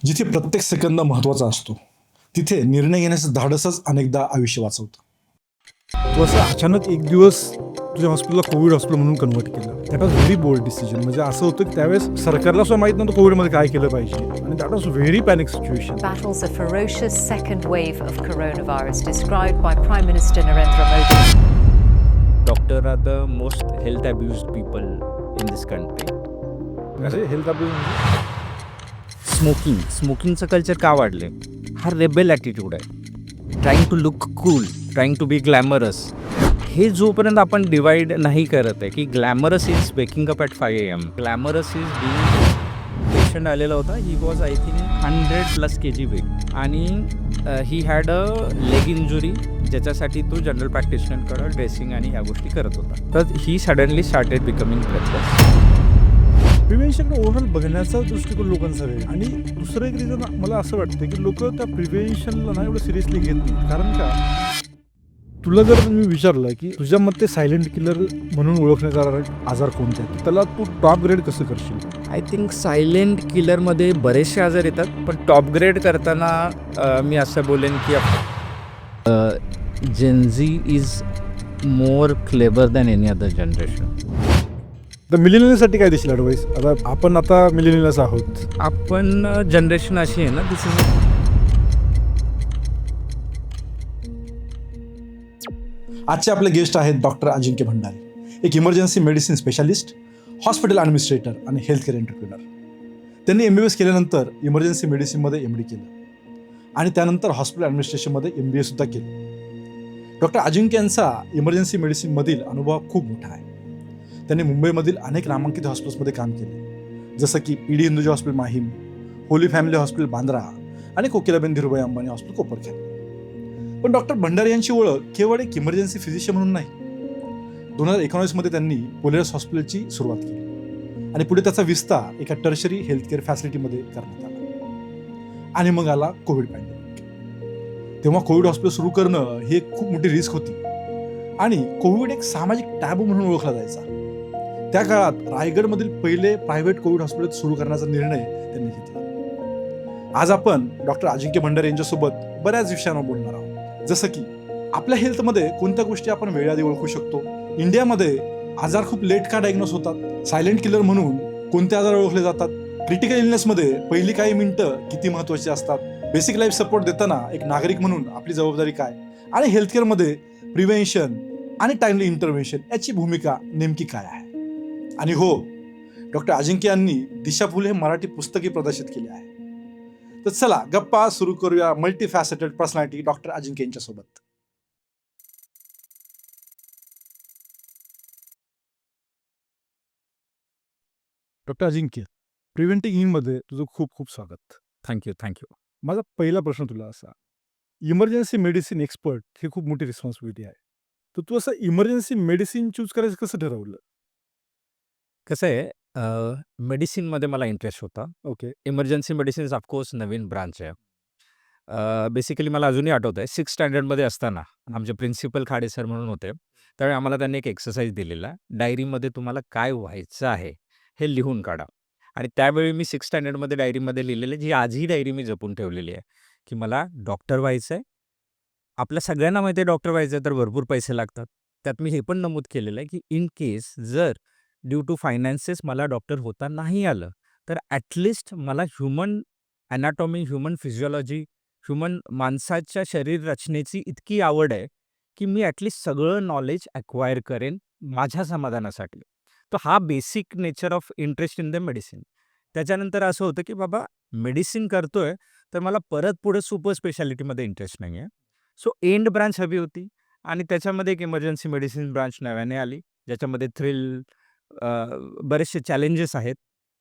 जिथे प्रत्येक सेकंद महत्त्वाचा असतो, तिथे निर्णय घेण्याचं धाडसच अनेकदा आयुष्य वाचवतं. तू असं अचानक एक दिवस तुझ्या हॉस्पिटलला कोविड हॉस्पिटल म्हणून कन्व्हर्ट केलं. That was very bold decision. म्हणजे असं होतं की त्यावेळेस सरकारला सुद्धा माहीत नव्हतं कोविडमध्ये काय केलं पाहिजे आणि that was very panic situation. Battles a ferocious second wave of coronavirus described by Prime Minister Narendra Modi. Doctor are the most health abused people in this country. असे हेल्थ स्मोकिंगचं कल्चर का वाढले? हा रेबेल ॲटिट्यूड आहे. Trying to look cool, trying to be glamorous. हे जोपर्यंत आपण divide नाही करत आहे की glamorous is waking up at 5 AM, glamorous is being. Patient आलेला होता, he was I think 100+ kg weight आणि he had a leg injury, ज्याच्यासाठी तो जनरल प्रॅक्टिशनरकडं ड्रेसिंग आणि ह्या गोष्टी करत होता. तर he suddenly started becoming breathless. प्रिव्हेन्शनकडे ओव्हरऑल बघण्याचा दृष्टिकोन लोकांचा आहे. आणि दुसरं एक रिझन मला असं वाटतं की लोक त्या प्रिव्हेन्शनला ना एवढं सिरियसली घेत नाही. कारण का तुला जर मी विचारलं की तुझ्या मते सायलेंट किलर म्हणून ओळखण्यात जाणारे आजार कोणते आहेत, त्याला तू टॉप ग्रेड कसं करशील? आय थिंक सायलेंट किलरमध्ये बरेचसे आजार येतात, पण टॉप ग्रेड करताना मी असं बोलेन की Gen Z is more clever than any other generation. तर मिलेनियलसाठी काय देशील ॲडवाईस? आपण आता मिलेनियल्स आहोत. आपण जनरेशन अशी आहे ना, दिस इज आजचे आपले गेस्ट आहेत डॉक्टर अजिंक्य भंडारी, एक emergency medicine specialist, hospital administrator आणि हेल्थ केअर एंटरप्रिनर. त्यांनी MBBS केल्यानंतर इमर्जन्सी मेडिसिनमध्ये MD केलं आणि त्यानंतर हॉस्पिटल ॲडमिनिस्ट्रेशनमध्ये MBA सुद्धा केलं. डॉक्टर अजिंक्य यांचा इमर्जन्सी मेडिसिनमधील अनुभव खूप मोठा आहे. त्यांनी मुंबईमधील अनेक नामांकित हॉस्पिटल्समध्ये काम केले, जसं की PD Hinduja hospital Mahim, Holy family hospital Bandra आणि कोकिलाबेन धीरूभाई अंबानी हॉस्पिटल कोपरखेड. पण डॉक्टर भंडारी यांची ओळख केवळ एक इमर्जन्सी फिजिशियन म्हणून नाही. 2019मध्ये त्यांनी पोलेरस हॉस्पिटलची सुरुवात केली आणि पुढे त्याचा विस्तार एका टर्शरी हेल्थ केअर फॅसिलिटीमध्ये करण्यात आला. आणि मग आला कोविड पॅन्डेमिक. तेव्हा कोविड हॉस्पिटल सुरू करणं ही एक खूप मोठी रिस्क होती आणि कोविड एक सामाजिक टॅबू म्हणून ओळखला जायचा. त्या काळात रायगडमधील पहिले प्रायव्हेट कोविड हॉस्पिटल सुरू करण्याचा निर्णय त्यांनी घेतला. आज आपण डॉक्टर अजिंक्य भंडारी यांच्यासोबत बऱ्याच विषयांवर बोलणार आहोत, जसं की आपल्या हेल्थमध्ये कोणत्या गोष्टी आपण वेळेआधी ओळखू शकतो, इंडियामध्ये आजार खूप लेट का डायग्नोस होतात, सायलेंट किलर म्हणून कोणते आजार ओळखले जातात, क्रिटिकल इलनेसमध्ये पहिली काही मिनिटं किती महत्त्वाची असतात, बेसिक लाईफ सपोर्ट देताना एक नागरिक म्हणून आपली जबाबदारी काय, आणि हेल्थकेअरमध्ये प्रिव्हेन्शन आणि टाइमली इंटरव्हेन्शन याची भूमिका नेमकी काय आहे. आणि हो, डॉक्टर अजिंक्य यांनी दिशाफूल हे मराठी पुस्तकही प्रदर्शित केले आहे. तर चला गप्पा सुरू करूया मल्टी फॅसेटेड पर्सनॅलिटी डॉक्टर अजिंक्य यांच्यासोबत. डॉक्टर अजिंक्य, प्रिव्हेंटिंग मध्ये तुझं खूप खूप स्वागत. थँक्यू. माझा पहिला प्रश्न तुला असा, इमर्जन्सी मेडिसिन एक्सपर्ट ही खूप मोठी रिस्पॉन्सिबिलिटी आहे. तर तू असं इमर्जन्सी मेडिसिन चूज करायचं कसं ठरवलं? कसं आहे, मेडिसिनमध्ये मला इंटरेस्ट होता. ओके. इमर्जन्सी मेडिसिन्स ऑफकोर्स नवीन ब्रांच आहे. बेसिकली मला अजूनही आठवतं आहे, 6th स्टँडर्डमध्ये असताना आमचे प्रिन्सिपल खाडे सर म्हणून होते. त्यावेळी आम्हाला त्यांनी एक एक्सरसाइज दिलेला, डायरीमध्ये तुम्हाला काय व्हायचं आहे हे लिहून काढा. आणि त्यावेळी मी 6th स्टँडर्डमध्ये डायरीमध्ये लिहिलेलं, जी आजही डायरी मी जपून ठेवलेली आहे, की मला डॉक्टर व्हायचं आहे. आपल्या सगळ्यांना माहिती आहे डॉक्टर व्हायचं आहे तर भरपूर पैसे लागतात. त्यात मी हे पण नमूद केलेलं आहे, की इन केस जर ड्यू टू फायनान्सेस मला डॉक्टर होता नाही आलं, तर ॲटलिस्ट मला human anatomy, human physiology, human माणसाच्या शरीर रचनेची इतकी आवड आहे, की मी ॲटलिस्ट सगळं नॉलेज ॲक्वायर करेन माझ्या समाधानासाठी. तर हा basic nature of interest in the medicine. त्याच्यानंतर असं होतं, की बाबा मेडिसिन करतोय, तर मला परत पुढे सुपर स्पेशालिटीमध्ये इंटरेस्ट नाही आहे. सो एंड ब्रांच हवी होती आणि त्याच्यामध्ये एक इमर्जन्सी मेडिसिन ब्रांच नव्याने आली, ज्याच्यामध्ये थ्रिल, बरेचसे चॅलेंजेस आहेत.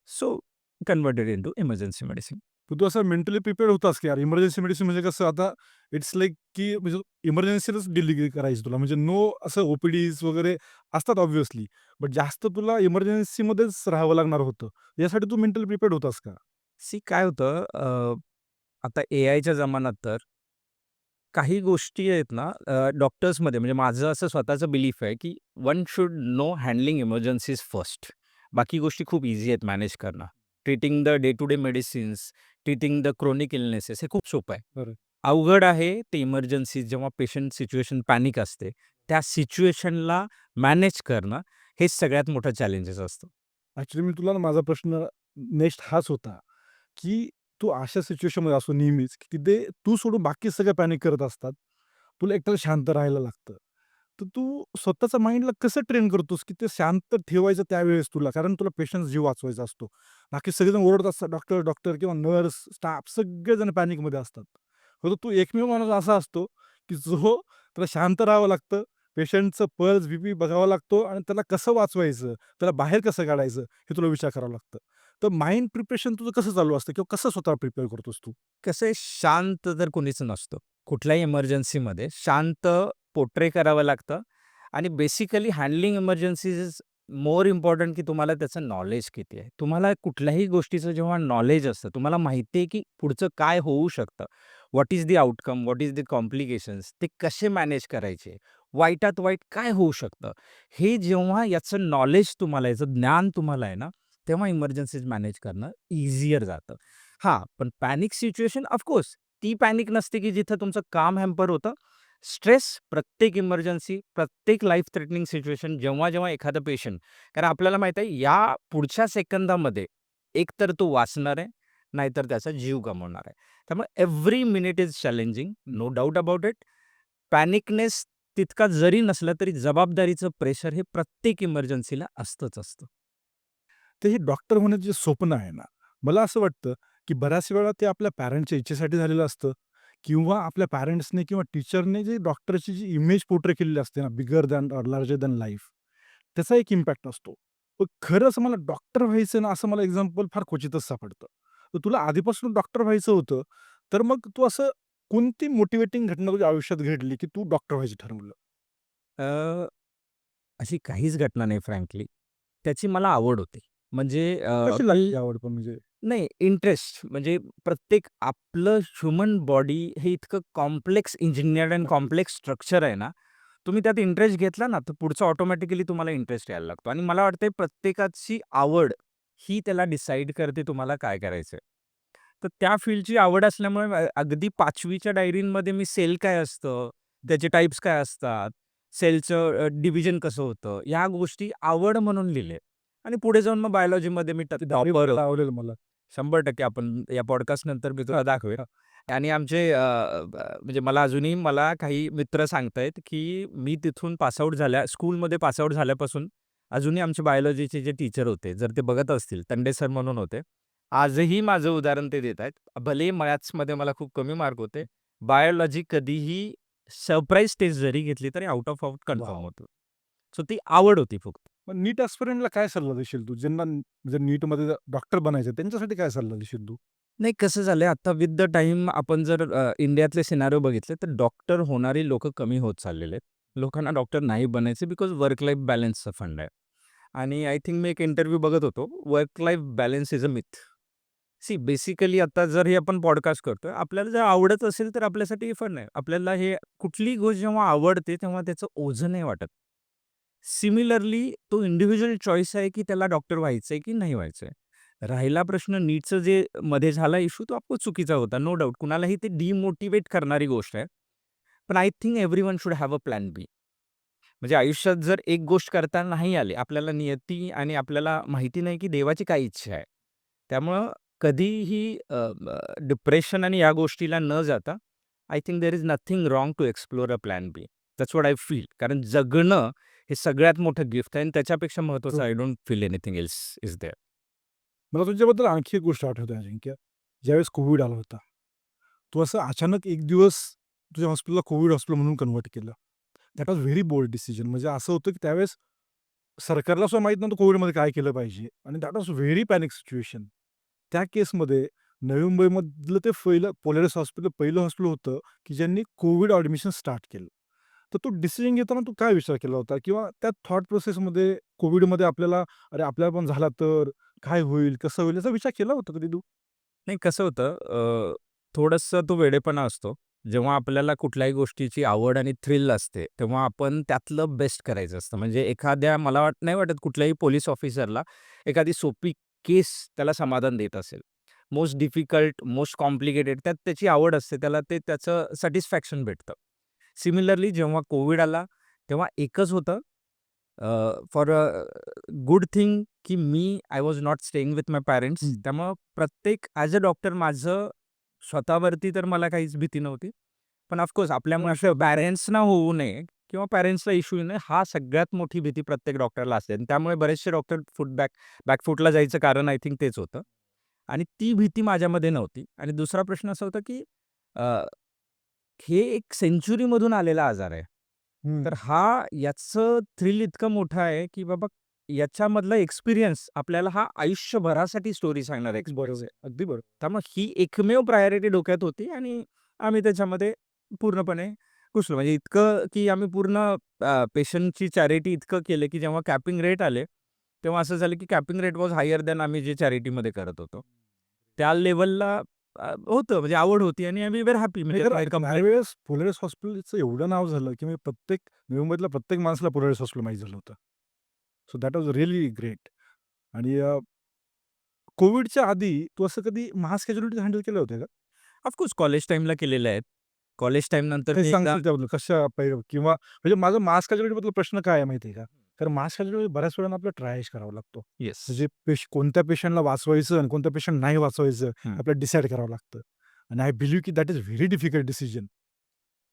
So converted into emergency medicine. तू असं मेंटली प्रिपेअर होतास की यार इमर्जन्सी मेडिसिन म्हणजे कसं, आता इट्स लाईक की म्हणजे इमर्जन्सीलाच डील करायची तुला, म्हणजे नो असं OPDs वगैरे असतात ऑब्व्हियसली, बट जास्त तुला इमर्जन्सीमध्येच राहावं लागणार होतं. यासाठी तू मेंटली प्रिपेअर्ड होतास का? काय होतं, आता AIच्या जमान्यात तर काही गोष्टी आहेत ना, डॉक्टर्समध्ये म्हणजे माझं असं स्वतःचं बिलीफ आहे, की one should know handling emergencies first. बाकी गोष्टी खूप ईझी आहेत मॅनेज करणं. Treating the day to day medicines, treating the chronic illnesses हे खूप सोपं आहे. बरं. अवघड आहे ते इमर्जन्सी जेव्हा पेशंट सिच्युएशन पॅनिक असते, त्या सिच्युएशनला मॅनेज करणं हेच सगळ्यात मोठं चॅलेंजेस असतं. ॲक्चुअली मी तुला ना माझा प्रश्न नेक्स्ट हाच होता, की तू अशा सिच्युएशनमध्ये असतो नेहमीच, की तिथे तू सोडून बाकी सगळे पॅनिक करत असतात. तुला एकट्याला शांत राहायला लागतं. तर तू स्वतःच्या माइंडला कसं ट्रेन करतोस, की ते शांत ठेवायचं त्यावेळेस तुला? कारण तुला पेशंटचा जीव वाचवायचा असतो. बाकी सगळेजण ओरडत असतात, डॉक्टर, डॉक्टर किंवा नर्स, स्टाफ सगळेजण पॅनिकमध्ये असतात. फक्त तू एकमेव माणूस असा असतो, की जो त्याला शांत राहावं लागतं. पेशंटचं पल्स, बीपी बघावा लागतो आणि त्याला कसं वाचवायचं, त्याला बाहेर कसं काढायचं, हे तुला विचार करावा लागतं. तर माइंड प्रिपरेशन तुझं कसं चालू असतं किंवा कसं स्वतःला प्रिपेअर करतोस तू? कसं आहे, शांत तर कोणीच नसतं. कुठल्याही इमर्जन्सीमध्ये शांत पोर्ट्रे करावं लागतं आणि basically handling emergencies is more important की तुम्हाला त्याचं नॉलेज किती आहे. तुम्हाला कुठल्याही गोष्टीचं जेव्हा नॉलेज असतं, तुम्हाला माहिती आहे की पुढचं काय होऊ शकतं. What is the outcome, what is the complications, ते कसे मॅनेज करायचे, वाईटात वाईट काय होऊ शकतं. हे जेव्हा याचं नॉलेज तुम्हाला, याचं ज्ञान तुम्हाला आहे ना, तेव्हा इमर्जन्सीज मॅनेज करणं इझियर जातं. हां, पण पॅनिक सिच्युएशन ऑफकोर्स ती पॅनिक नसते की जिथं तुमचं काम हॅम्पर होतं. स्ट्रेस प्रत्येक इमर्जन्सी, प्रत्येक लाईफ थ्रेटनिंग सिच्युएशन जेव्हा एखादा पेशंट, कारण आपल्याला माहीत आहे या पुढच्या सेकंदामध्ये एकतर तो वाचणार आहे, नाहीतर त्याचा जीव गमावणार आहे. त्यामुळे every minute is challenging, no doubt about it. पॅनिकनेस तितका जरी नसला तरी जबाबदारीचं प्रेशर हे प्रत्येक इमर्जन्सीला असतंच असतं. ते हे डॉक्टर होण्याचं जे स्वप्न आहे ना, मला असं वाटतं, की बऱ्याच वेळा ते आपल्या पॅरेंट्सच्या इच्छेसाठी झालेलं असतं किंवा आपल्या पॅरेंट्सने किंवा टीचरने जे डॉक्टरची जी इमेज पोर्ट्रे केलेली असते ना, बिगर than or larger than life, त्याचा एक इम्पॅक्ट असतो. पण खरं असं मला डॉक्टर व्हायचं ना, असं मला एक्झाम्पल फार क्वचितच सापडतं. तर तुला आधीपासून डॉक्टर व्हायचं होतं, तर मग तू असं कोणती मोटिव्हेटिंग घटना तुझ्या आयुष्यात घडली, की तू डॉक्टर व्हायचं ठरवलं? अ, अशी काहीच घटना नाही फ्रँकली. त्याची मला आवड होती. म्हणजे कशी लागली आवड पण म्हणजे? नाही, इंटरेस्ट म्हणजे प्रत्येक आपलं ह्युमन बॉडी हे इतकं complex engineered and complex structure आहे ना, तुम्ही त्यात इंटरेस्ट घेतला ना, तर पुढचं ऑटोमॅटिकली तुम्हाला इंटरेस्ट यायला लागतो आणि मला वाटतंय प्रत्येकाची आवड ही त्याला डिसाईड करते तुम्हाला काय करायचंय. तर त्या फील्डची आवड असल्यामुळे अगदी 5वीच्या डायरीमध्ये मी सेल काय असतं, त्याचे टाइप्स काय असतात, सेलचं डिव्हिजन कसं होतं, ह्या गोष्टी आवड म्हणून लिहिले आणि पुढे जाऊन मग बायोलॉजीमध्ये मी ते दहावी टॉपर. आवडेल मला. 100% आपण या पॉडकास्ट नंतर मी तुला दाखवेन. आणि आमचे म्हणजे मला अजूनही काही मित्र सांगतायत, की मी तिथून स्कूलमध्ये पास झाल्यापासून अजूनही आमचे बायोलॉजीचे जे टीचर होते, जर ते बघत असतील, तंडे सर म्हणून होते. आजही माझं उदाहरण ते देत आहेत. भलेही मॅथ्समध्ये मला खूप कमी मार्क होते. बायोलॉजी कधीही सरप्राईज टेस्ट जरी घेतली तरी आउट ऑफ कन्फर्म वॉव! होतो. सो ती आवड होती फक्त. मग नीट ॲस्पिरंटला काय सल्ला देशील तू? ज्यांना म्हणजे नीटमध्ये डॉक्टर बनायचं त्यांच्यासाठी काय सल्ला देशील तू? नाही, कसं झालंय आता विथ द टाईम आपण जर इंडियातले सिनारिओ बघितले तर डॉक्टर होणारी लोकं कमी होत चाललेले आहेत. लोकांना डॉक्टर नाही बनायचे बिकॉज वर्क लाईफ बॅलन्सचा फंड आहे. आणि आय थिंक मी एक इंटरव्ह्यू बघत होतो. Work life balance is a myth. See basically आता जर हे आपण पॉडकास्ट करतोय, आपल्याला जर आवडत असेल तर आपल्यासाठी हे फन आहे. आपल्याला हे कुठलीही गोष्ट जेव्हा आवडते तेव्हा त्याचं ओझं नाही वाटत. सिमिलरली तो इंडिव्हिज्युअल चॉईस आहे की त्याला डॉक्टर व्हायचंय की नाही व्हायचंय. राहिला प्रश्न नीटचं जे मध्ये झाला इश्यू तो ऑफकोर्स चुकीचा होता. नो डाउट कुणालाही ते डिमोटिव्हेट करणारी गोष्ट आहे. पण I think everyone should have a plan B. म्हणजे आयुष्यात जर एक गोष्ट करता नाही आली, आपल्याला नियती आणि आपल्याला माहिती नाही की देवाची काय इच्छा आहे. त्यामुळं कधीही डिप्रेशन आणि या गोष्टीला न जाता I think there is nothing wrong to explore a plan B. That's what I feel. कारण जगणं हे सगळ्यात मोठं गिफ्ट आहे आणि त्याच्यापेक्षा महत्त्वाचं I don't feel anything else is there. मला तुझ्याबद्दल आणखी एक गोष्ट आठवते अजिंक्य. ज्यावेळेस कोविड आला होता. तू असं अचानक एक दिवस तुझ्या हॉस्पिटलला कोविड हॉस्पिटल म्हणून कन्व्हर्ट केलं. That was very bold decision. म्हणजे असं होतं की त्यावेळेस सरकारला सुद्धा माहीत नव्हतं कोविडमध्ये काय केलं पाहिजे आणि that was very panic situation. त्या केसमध्ये नवी मुंबईमधलं ते पहिलं पोलॅरिस हॉस्पिटल पहिलं हॉस्पिटल होतं, की ज्यांनी कोविड ॲडमिशन स्टार्ट केलं. तर तो डिसिजन घेताना तू काय विचार केला होता? किंवा त्या थॉट प्रोसेसमध्ये कोविडमध्ये आपल्याला, अरे आपल्याला पण झाला तर काय होईल, कसं होईल याचा विचार केला होता कधी तू? नाही कसं होतं थोडंसं तो वेडेपणा असतो. जेव्हा आपल्याला कुठल्याही गोष्टीची आवड आणि थ्रिल असते, तेव्हा आपण त्यातलं बेस्ट करायचं असतं. म्हणजे मला नाही वाटत कुठल्याही पोलीस ऑफिसरला एखादी सोपी केस त्याला समाधान देत असेल. मोस्ट डिफिकल्ट, मोस्ट कॉम्प्लिकेटेड त्यात त्याची आवड असते. त्याला ते त्याचं सॅटिस्फॅक्शन भेटतं. सिमिलरली जेव्हा कोविड आला, तेव्हा एकच होतं फॉर अ गुड थिंग की I was not staying with my parents. हं. त्यामुळं प्रत्येक ॲज अ डॉक्टर माझं स्वतःवरती तर मला काहीच भीती नव्हती. पण ऑफकोर्स आपल्यामुळे असं पॅरेंट्सना होऊ नये किंवा पॅरेंट्सला इश्यू येऊ नये, हा सगळ्यात मोठी भीती प्रत्येक डॉक्टरला असते आणि त्यामुळे बरेचसे डॉक्टर बॅकफूटला जायचं कारण आय थिंक तेच होतं आणि ती भीती माझ्यामध्ये नव्हती. आणि दुसरा प्रश्न असा होता की अ, हे एक सेंच्युरीमधून आलेला आजार आहे. हं. तर याचं थ्रिल इतकं मोठं आहे की बाबा याच्यामधला एक्सपिरियन्स आपल्याला हा आयुष्यभरासाठी स्टोरी सांगणार आहे. बरोबर. अगदी बरोबर. त्यामुळे ही एकमेव प्रायोरिटी डोक्यात होती आणि आम्ही त्याच्यामध्ये पूर्णपणे घुसलो. म्हणजे इतकं की आम्ही पूर्ण पेशंटची चॅरिटी इतकं केलं की जेव्हा कॅपिंग रेट आले, तेव्हा असं झालं की capping rate was higher than आम्ही जे चॅरिटीमध्ये करत होतो. त्या लेव्हलला होतं म्हणजे आवड होती आणि आम्ही व्हेरी हॅपी नाही म्हणजे तर त्यावेळेस पुलरेस हॉस्पिटलचं एवढं नाव झालं, की म्हणजे प्रत्येक नवी मुंबईतल्या प्रत्येक माणसाला पुलरेस हॉस्पिटल माहीत झालं होतं. So that was really great. आणि कोविडच्या आधी तू असं कधी मास कॅज्युअलिटीज हँडल केल्या होत्या का? ऑफकोर्स कॉलेज टाईमला केलेले आहेत. कॉलेज टाईम नंतर काही मी एकदा सांगशील त्याबद्दल कशा पहिलं किंवा म्हणजे माझं मास कॅज्युअलिटीबद्दल प्रश्न काय आहे माहिती आहे का? कारण मास कॅज्युअलिटी बऱ्याच वेळानं आपल्याला ट्रायज करावा लागतो. येस. म्हणजे कोणत्या पेशंटला वाचवायचं आणि कोणत्या पेशंट नाही वाचवायचं हं. आपल्याला डिसाईड करावं लागतं. आणि आय बिलीव्ह की that is very difficult decision.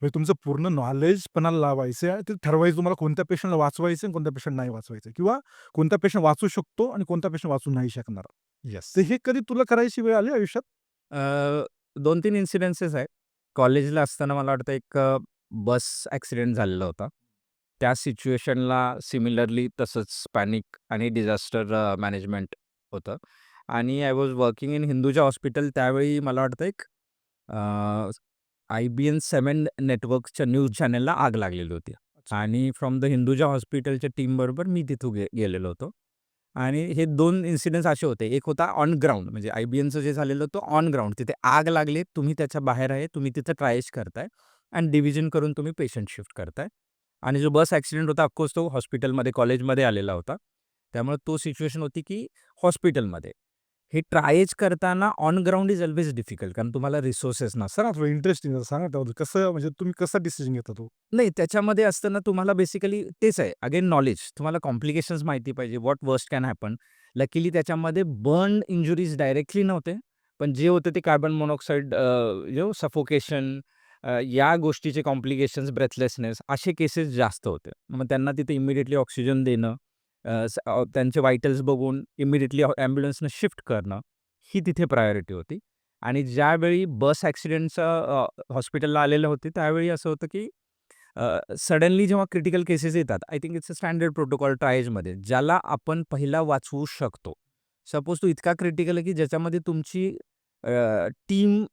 म्हणजे तुमचं पूर्ण नॉलेज पणाला लावायचं आहे. ते ठरवायचं तुम्हाला कोणत्या पेशंटला वाचवायचं आणि कोणत्या पेशंट नाही वाचवायचं किंवा कोणता पेशंट वाचू शकतो आणि कोणता पेशंट वाचू नाही शकणार. येस. तर हे कधी तुला करायची वेळ आली आयुष्यात? 2-3 इन्सिडेन्सेस आहेत. कॉलेजला असताना मला वाटतं एक बस ॲक्सिडेंट झालेला होता. त्या सिच्युएशनला सिमिलरली तसंच पॅनिक आणि डिझास्टर मॅनेजमेंट होतं आणि I was working in Hinduja hospital. त्यावेळी मला वाटतं एक IBN 7 नेटवर्कच्या न्यूज चॅनलला आग लागलेली होती आणि फ्रॉम द हिंदुजा हॉस्पिटलच्या टीमबरोबर मी तिथं गेलेलो होतो. आणि हे 2 इन्सिडेंट्स असे होते. एक होता ऑन ग्राउंड म्हणजे IBNचं जे झालेलं होतं ऑन ग्राउंड. तिथे आग लागली, तुम्ही त्याच्या बाहेर आहे, तुम्ही तिथं ट्रायज करताय आणि डिव्हिजन करून तुम्ही पेशंट शिफ्ट करताय. आणि जो बस ॲक्सिडेंट होता ऑफकोर्स तो हॉस्पिटलमध्ये, कॉलेजमध्ये आलेला होता. त्यामुळे तो सिच्युएशन होती की हॉस्पिटलमध्ये. हे ट्रायज करताना on ground is always difficult कारण तुम्हाला रिसोर्सेस नसतात. सांगा थोडं इंटरेस्टिंग सांगा त्याबद्दल कसं म्हणजे तुम्ही कसा डिसिजन घेता तो? नाही, त्याच्यामध्ये असताना तुम्हाला बेसिकली तेच आहे. Again knowledge. तुम्हाला कॉम्प्लिकेशन्स माहिती पाहिजे. What worst can happen. Luckily त्याच्यामध्ये बर्न इंजुरीज डायरेक्टली नव्हते. पण जे होते ते कार्बन मोनॉक्साईड सफोकेशन या गोष्टीचे कॉम्प्लिकेशन्स, ब्रेथलेसनेस असे केसेस जास्त होते. मग त्यांना तिथे इमिडिएटली ऑक्सिजन देणं, त्यांचे व्हायटल्स बघून इमिडिएटली ॲम्ब्युलन्सनं शिफ्ट करणं, ही तिथे प्रायोरिटी होती. आणि ज्यावेळी बस ॲक्सिडेंटचं हॉस्पिटलला आलेलं होते, त्यावेळी असं होतं की सडनली जेव्हा क्रिटिकल केसेस येतात, I think it's a standard protocol ट्रायजमध्ये, ज्याला आपण पहिला वाचवू शकतो. सपोज तो इतका क्रिटिकल आहे की ज्याच्यामध्ये तुमची टीम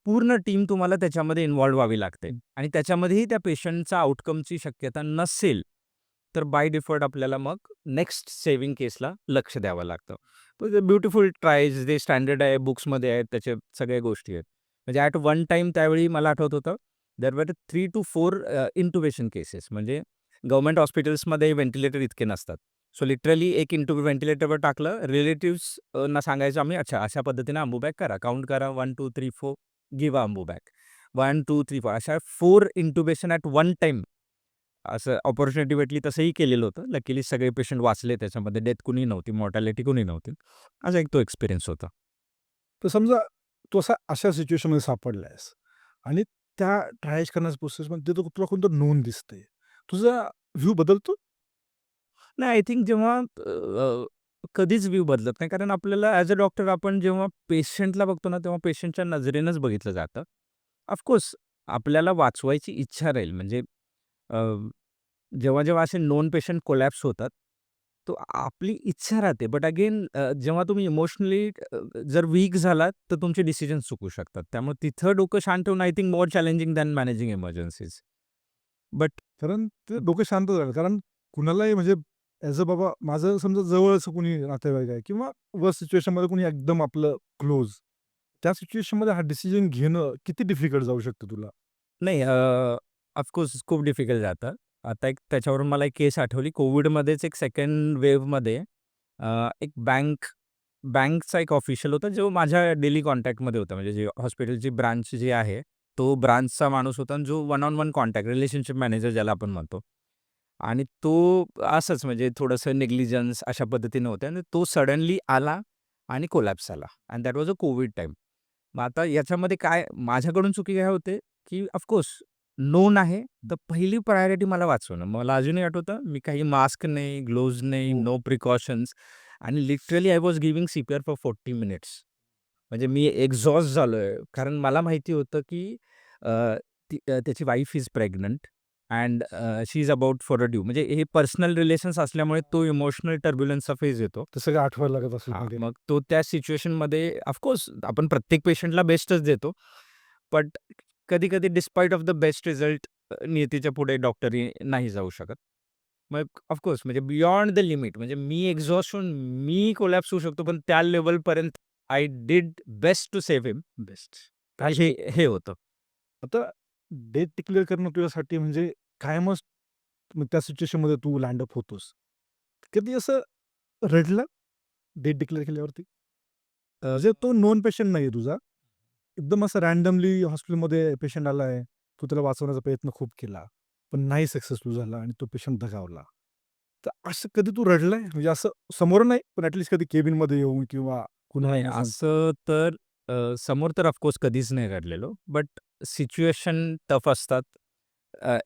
पूर्ण टीम तुम्हाला त्याच्यामध्ये इन्व्हॉल्व व्हावी लागते आणि त्याच्यामध्येही त्या पेशंटचा आउटकमची शक्यता नसेल, तर बाय डिफॉल्ट आपल्याला मग नेक्स्ट सेव्हिंग केसला लक्ष द्यावं लागतं. तर ब्युटिफुल ट्रायज जे स्टँडर्ड आहे, बुक्समध्ये आहेत, त्याच्या सगळ्या गोष्टी आहेत. म्हणजे ॲट वन टाईम त्यावेळी मला आठवत होतं, देअर वर 3 to 4 इंटुबेशन केसेस. म्हणजे गव्हर्नमेंट हॉस्पिटल्समध्ये व्हेंटिलेटर इतके नसतात. सो लिटरली एक व्हेंटिलेटरवर टाकलं, रिलेटिव्स ना सांगायचं आम्ही, "अच्छा, अशा पद्धतीने अम्बू करा, काउंट करा 1, 2, 3, 4, गिव्ह अ 1, 2, 3, 4 अशा 4 इंटुबेशन ॲट वन टाईम असं अपॉर्च्युनिटी भेटली तसंही केलेलं होतं. लकीली सगळे पेशंट वाचले त्याच्यामध्ये. डेथ कुणी नव्हती, मॉर्टॅलिटी कुणी नव्हती. असा एक तो एक्सपिरियन्स होता. तर समजा तू अशा सिच्युएशनमध्ये सापडला आहेस आणि त्या ट्रायज करण्याच्या प्रोसेसमध्ये तुला कोणतं नोंद दिसते. तुझा व्ह्यू बदलतो? नाही, आय थिंक जेव्हा कधीच व्ह्यू बदलत नाही. कारण आपल्याला ॲज अ डॉक्टर आपण जेव्हा पेशंटला बघतो ना, तेव्हा पेशंटच्या नजरेनंच बघितलं जातं. ऑफकोर्स आपल्याला वाचवायची इच्छा राहील. म्हणजे अ, जेव्हा असे नोन पेशंट कोलॅप्स होतात, तो आपली इच्छा राहते. बट अगेन जेव्हा तुम्ही इमोशनली जर वीक झालात, तर तुमचे डिसिजन्स चुकू शकतात. त्यामुळे तिथं डोकं शांत ठेवणं I think more challenging than managing emergencies. But कारण ते डोकं शांत झालं. कारण कुणालाही म्हणजे ॲज अ बाबा माझं समजा जवळचं कुणी नातेवाईक आहे किंवा वर्स्ट सिच्युएशनमध्ये कुणी एकदम आपलं क्लोज. त्या सिच्युएशनमध्ये हा डिसिजन घेणं किती डिफिकल्ट जाऊ शकतं तुला? नाही, ऑफकोर्स खूप डिफिकल्ट जातं. आता एक त्याच्यावरून मला एक केस आठवली. कोविडमध्येच एक सेकंड वेव्हमध्ये एक बँक बँकचा एक ऑफिशियल होता, जो माझ्या डेली कॉन्टॅक्टमध्ये होता. म्हणजे जे हॉस्पिटलची ब्रांच जी आहे, तो ब्रांचचा माणूस होता आणि जो one on one contact, relationship manager ज्याला आपण म्हणतो. आणि तो असंच म्हणजे थोडंसं नेग्लिजन्स अशा पद्धतीनं होतं आणि तो सडनली आला आणि कोलॅप्स झाला and that was a Covid time. मग आता याच्यामध्ये काय माझ्याकडून चुकी काय होते, की ऑफकोर्स नोन आहे, तर पहिली प्रायोरिटी मला वाचवणं. मला अजूनही आठवतं, मी काही मास्क नाही, ग्लोव्हज नाही, हो. नो प्रिकॉशन्स आणि literally I was giving CPR for 40 minutes. म्हणजे मी एक्झॉस्ट झालोय. कारण मला माहिती होतं, की अ, त्याची wife is pregnant and she is about for a due. म्हणजे हे पर्सनल रिलेशन्स असल्यामुळे तो इमोशनल टर्ब्युलन्सचा फेज येतो. ते सगळं आठवायला लागत असेल हां, मध्ये. मग तो त्या सिच्युएशनमध्ये ऑफकोर्स आपण प्रत्येक पेशंटला बेस्टच देतो. बट कधी-कधी despite of the best result नियतीच्या पुढे डॉक्टरही नाही जाऊ शकत. मग ऑफकोर्स म्हणजे बियॉन्ड द लिमिट म्हणजे मी एक्झॉस्ट होऊन मी कोलॅप्स होऊ शकतो, पण त्या लेव्हलपर्यंत I did best to save him. Best. हे हे होतं. आता डेट डिक्लेअर करणं तुझ्यासाठी म्हणजे कायमच मग त्या सिच्युएशनमध्ये तू लँड अप होतोस. कधी असं रडलं डेट डिक्लेअर केल्यावरती? म्हणजे तो नोन पेशंट नाहीये तुझा. एकदम असं रँडमली हॉस्पिटलमध्ये पेशंट आलाय. तू त्याला वाचवण्याचा प्रयत्न खूप केला. पण नाही सक्सेसफुल झाला आणि तो पेशंट दगावला. तर असं कधी तू रडलाय? म्हणजे असं समोर नाही, पण ॲटलीस्ट कधी केबिनमध्ये येऊन किंवा नाही कुणाला असं असं तर समोर तर ऑफकोर्स कधीच नाही रडलेलो. बट सिच्युएशन टफ असतात.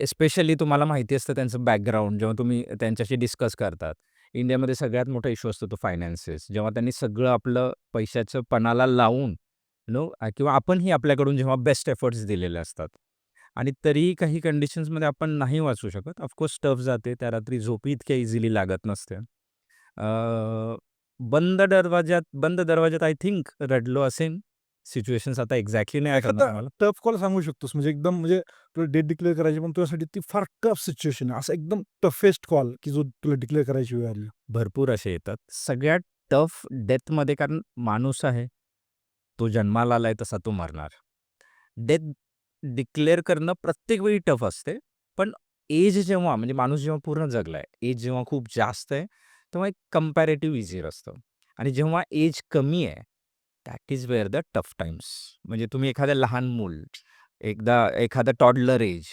एस्पेशली तुम्हाला माहिती असतं त्यांचं बॅकग्राऊंड जेव्हा तुम्ही त्यांच्याशी डिस्कस करतात. इंडियामध्ये सगळ्यात मोठा इश्यू असतो तो फायनान्सेस. जेव्हा त्यांनी सगळं आपलं पैशाचं पणाला लावून किंवा आपणही आपल्याकडून जेव्हा बेस्ट एफर्ट्स दिलेले असतात आणि तरीही काही कंडिशन्समध्ये आपण नाही वाचू शकत. ऑफकोर्स टफ जाते. त्या रात्री झोपही इतक्या इझिली लागत नसते. बंद दरवाजात आय थिंक रडलो असेन. सिच्युएशन्स आता एक्झॅक्टली नाही आठवणार एखादा मला. टफ कॉल सांगू शकतोस म्हणजे एकदम म्हणजे तुला डेट डिक्लेअर करायची पण तुझ्यासाठी ती फार टफ सिच्युएशन आहे. असा एकदम टफेस्ट कॉल की जो तुला डिक्लेअर करायची वेळ आली. भरपूर असे येतात. सगळ्यात टफ डेथमध्ये कारण माणूस आहे, तो जन्माला आलाय तसा तो मरणार. डेथ डिक्लेअर करणं प्रत्येक वेळी टफ असते. पण एज जेव्हा म्हणजे माणूस जेव्हा पूर्ण जगलाय, एज जेव्हा खूप जास्त आहे, तेव्हा एक कंपॅरेटिव्ह ईझियर असतं. आणि जेव्हा एज कमी आहे, that is where the tough times. म्हणजे तुम्ही एखादं लहान मूल, एखादा toddler age,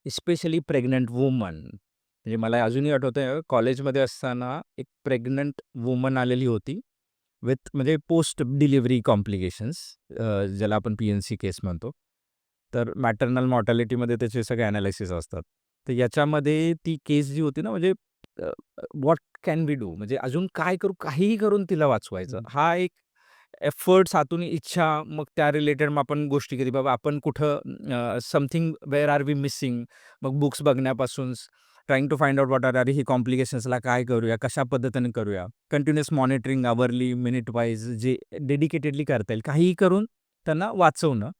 specially pregnant woman. म्हणजे मला अजूनही आठवतंय कॉलेजमध्ये असताना एक प्रेग्नंट वुमन आलेली होती विथ म्हणजे पोस्ट डिलिव्हरी कॉम्प्लिकेशन्स ज्याला आपण PNC केस म्हणतो. तर मॅटर्नल मॉर्टॅलिटीमध्ये त्याचे सगळे ॲनालिसिस असतात. तर याच्यामध्ये ती केस जी होती ना म्हणजे व्हॉट कॅन वी डू म्हणजे अजून काय करू? काहीही करून तिला वाचवायचं. हा एक एफर्ट्स हातून इच्छा मग त्या रिलेटेड मग आपण गोष्टी कधी बाबा आपण कुठं something where are we missing मग बुक्स बघण्यापासून trying to find out what are he कॉम्प्लिकेशन्सला काय करूया, कशा पद्धतीने करूया. Continuous monitoring hourly, minute wise जे डेडिकेटेडली करता येईल. काहीही करून त्यांना वाचवणं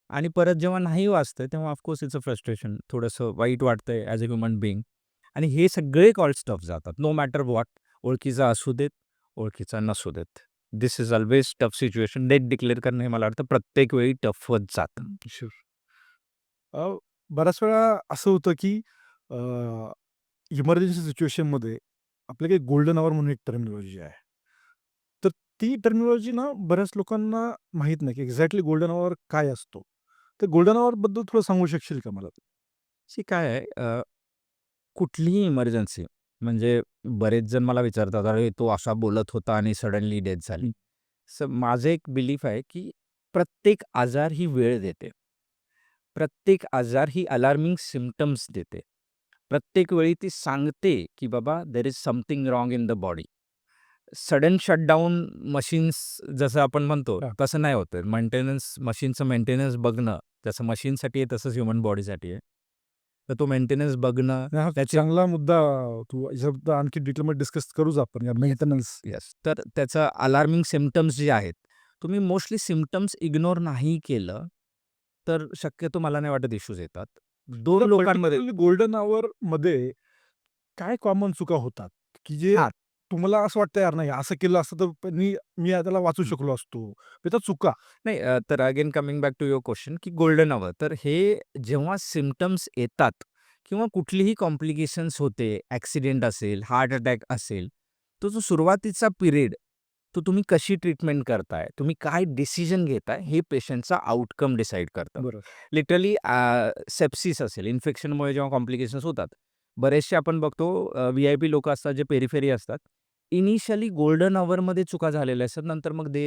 आणि परत जेव्हा नाही वाचतंय तेव्हा ऑफकोर्स इट्स अ फ्रस्ट्रेशन. थोडंसं वाईट वाटतंय ॲज अ ह्युमन बीइंग आणि हे सगळे कॉल्स टफ जातात. No matter what. ओळखीचा असू देत, ओळखीचा नसू देत. This is always tough situation. Death declare करणं हे मला वाटतं प्रत्येक वेळी टफच जातं. शुअर. बऱ्याच वेळा असं होतं की इमर्जन्सी सिच्युएशनमध्ये आपलं काही गोल्डन अवर म्हणून एक टर्मिनॉलॉजी आहे. तर ती टर्मिनॉलॉजी ना बऱ्याच लोकांना माहीत नाही की एक्झॅक्टली गोल्डन अवर काय असतो. तर गोल्डन अवरबद्दल थोडं सांगू शकशील का मला? शी काय आहे कुठलीही इमर्जन्सी म्हणजे बरेच जण मला विचारतात, "अरे, तो असा बोलत होता आणि सडनली डेथ झाली." माझं एक बिलीफ आहे, की प्रत्येक आजार ही वेळ देते. प्रत्येक आजार ही अलार्मिंग सिम्प्टम्स देते. प्रत्येक वेळी ती सांगते, की बाबा there is something wrong in the body. Sudden shutdown machines जसं आपण म्हणतो, हां. तसं नाही होत मशीनचं मेंटेनन्स बघणं, जसं मशीनसाठी आहे तसंच ह्युमन बॉडीसाठी आहे. तर तो मेंटेनन्स बघणं, हा त्याचे चांगला मुद्दा. तू याच्याबद्दल आणखी डिटेलमध्ये डिस्कस करूच आपण या मेंटेनन्स. येस. तर त्याचं अलार्मिंग सिम्प्टम्स जे आहेत, तुम्ही मोस्टली सिम्प्टम्स इग्नोर नाही केलं, तर शक्यतो मला नाही वाटत इश्यूज येतात. 2 लोकांमध्ये गोल्डन अवरमध्ये काय कॉमन चुका होतात, की जे हां. तुम्हाला असं वाटतं यार नाही असं केलं असतं तर मी मी त्याला वाचू हं. शकलो असतो. त्या चुका. नाही तर again coming back to your question, की गोल्डन अवर. तर हे जेव्हा सिम्प्टम्स येतात किंवा कुठलीही कॉम्प्लिकेशन्स होते, ॲक्सिडेंट असेल, हार्ट अटॅक असेल, तो जो सुरुवातीचा पिरियड, तो तुम्ही कशी ट्रीटमेंट करताय, तुम्ही काय डिसिजन घेताय, हे पेशंटचा आउटकम डिसाईड करतं. बरोबर. लिटरली सेप्सिस असेल, इन्फेक्शनमुळे जेव्हा कॉम्प्लिकेशन्स होतात, बरेचसे आपण बघतो व्ही-आय-पी लोकं असतात, जे पेरिफेरी असतात. इनिशियली गोल्डन अवरमध्ये चुका झालेल्या असतात. नंतर मग दे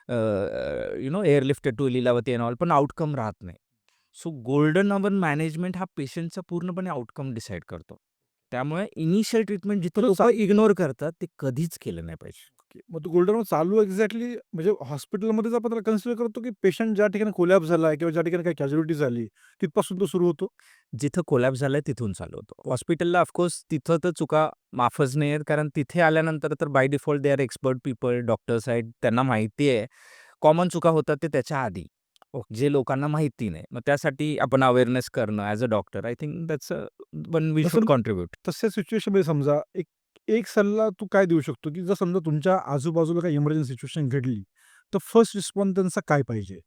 एअरलिफ्टेड टू लीलावती एंड ऑल, पण आउटकम राहत नाही. सो गोल्डन अवर मॅनेजमेंट हा पेशंटचा पूर्णपणे आउटकम डिसाईड करतो. त्यामुळे इनिशियल ट्रीटमेंट जिथं लोकं इग्नोर करतात, ते कधीच केलं नाही पाहिजे. ओके. मग तो गोल्डन चालू एक्झॅक्टली म्हणजे हॉस्पिटलमध्येच आपण त्याला कन्सिडर करतो, की पेशंट ज्या ठिकाणी कोलॅप्स झाला किंवा ज्या ठिकाणी काही कॅज्युअलिटी झाली, तिथपासून तो सुरू होतो? जिथं कोलॅप्स झालाय तिथून चालू होतो. हॉस्पिटलला ऑफकोर्स तिथं तर चुका माफच नाही आहेत, कारण तिथे आल्यानंतर तर by default they are expert people, doctors आहेत, त्यांना माहिती आहे. कॉमन चुका होतात ते त्याच्या आधी, जे लोकांना माहिती नाही. मग त्यासाठी आपण अवेअरनेस करणं as a doctor, I think that's one we तसं शुड कॉन्ट्रिब्यूट. तशा सिच्युएशनमध्ये समजा एक एक सल्ला तू काय देऊ शकतो, की जर समजा तुमच्या आजूबाजूला काही इमर्जन्सी सिच्युएशन घडली, तर फर्स्ट रिस्पॉन्स त्यांचा काय पाहिजे?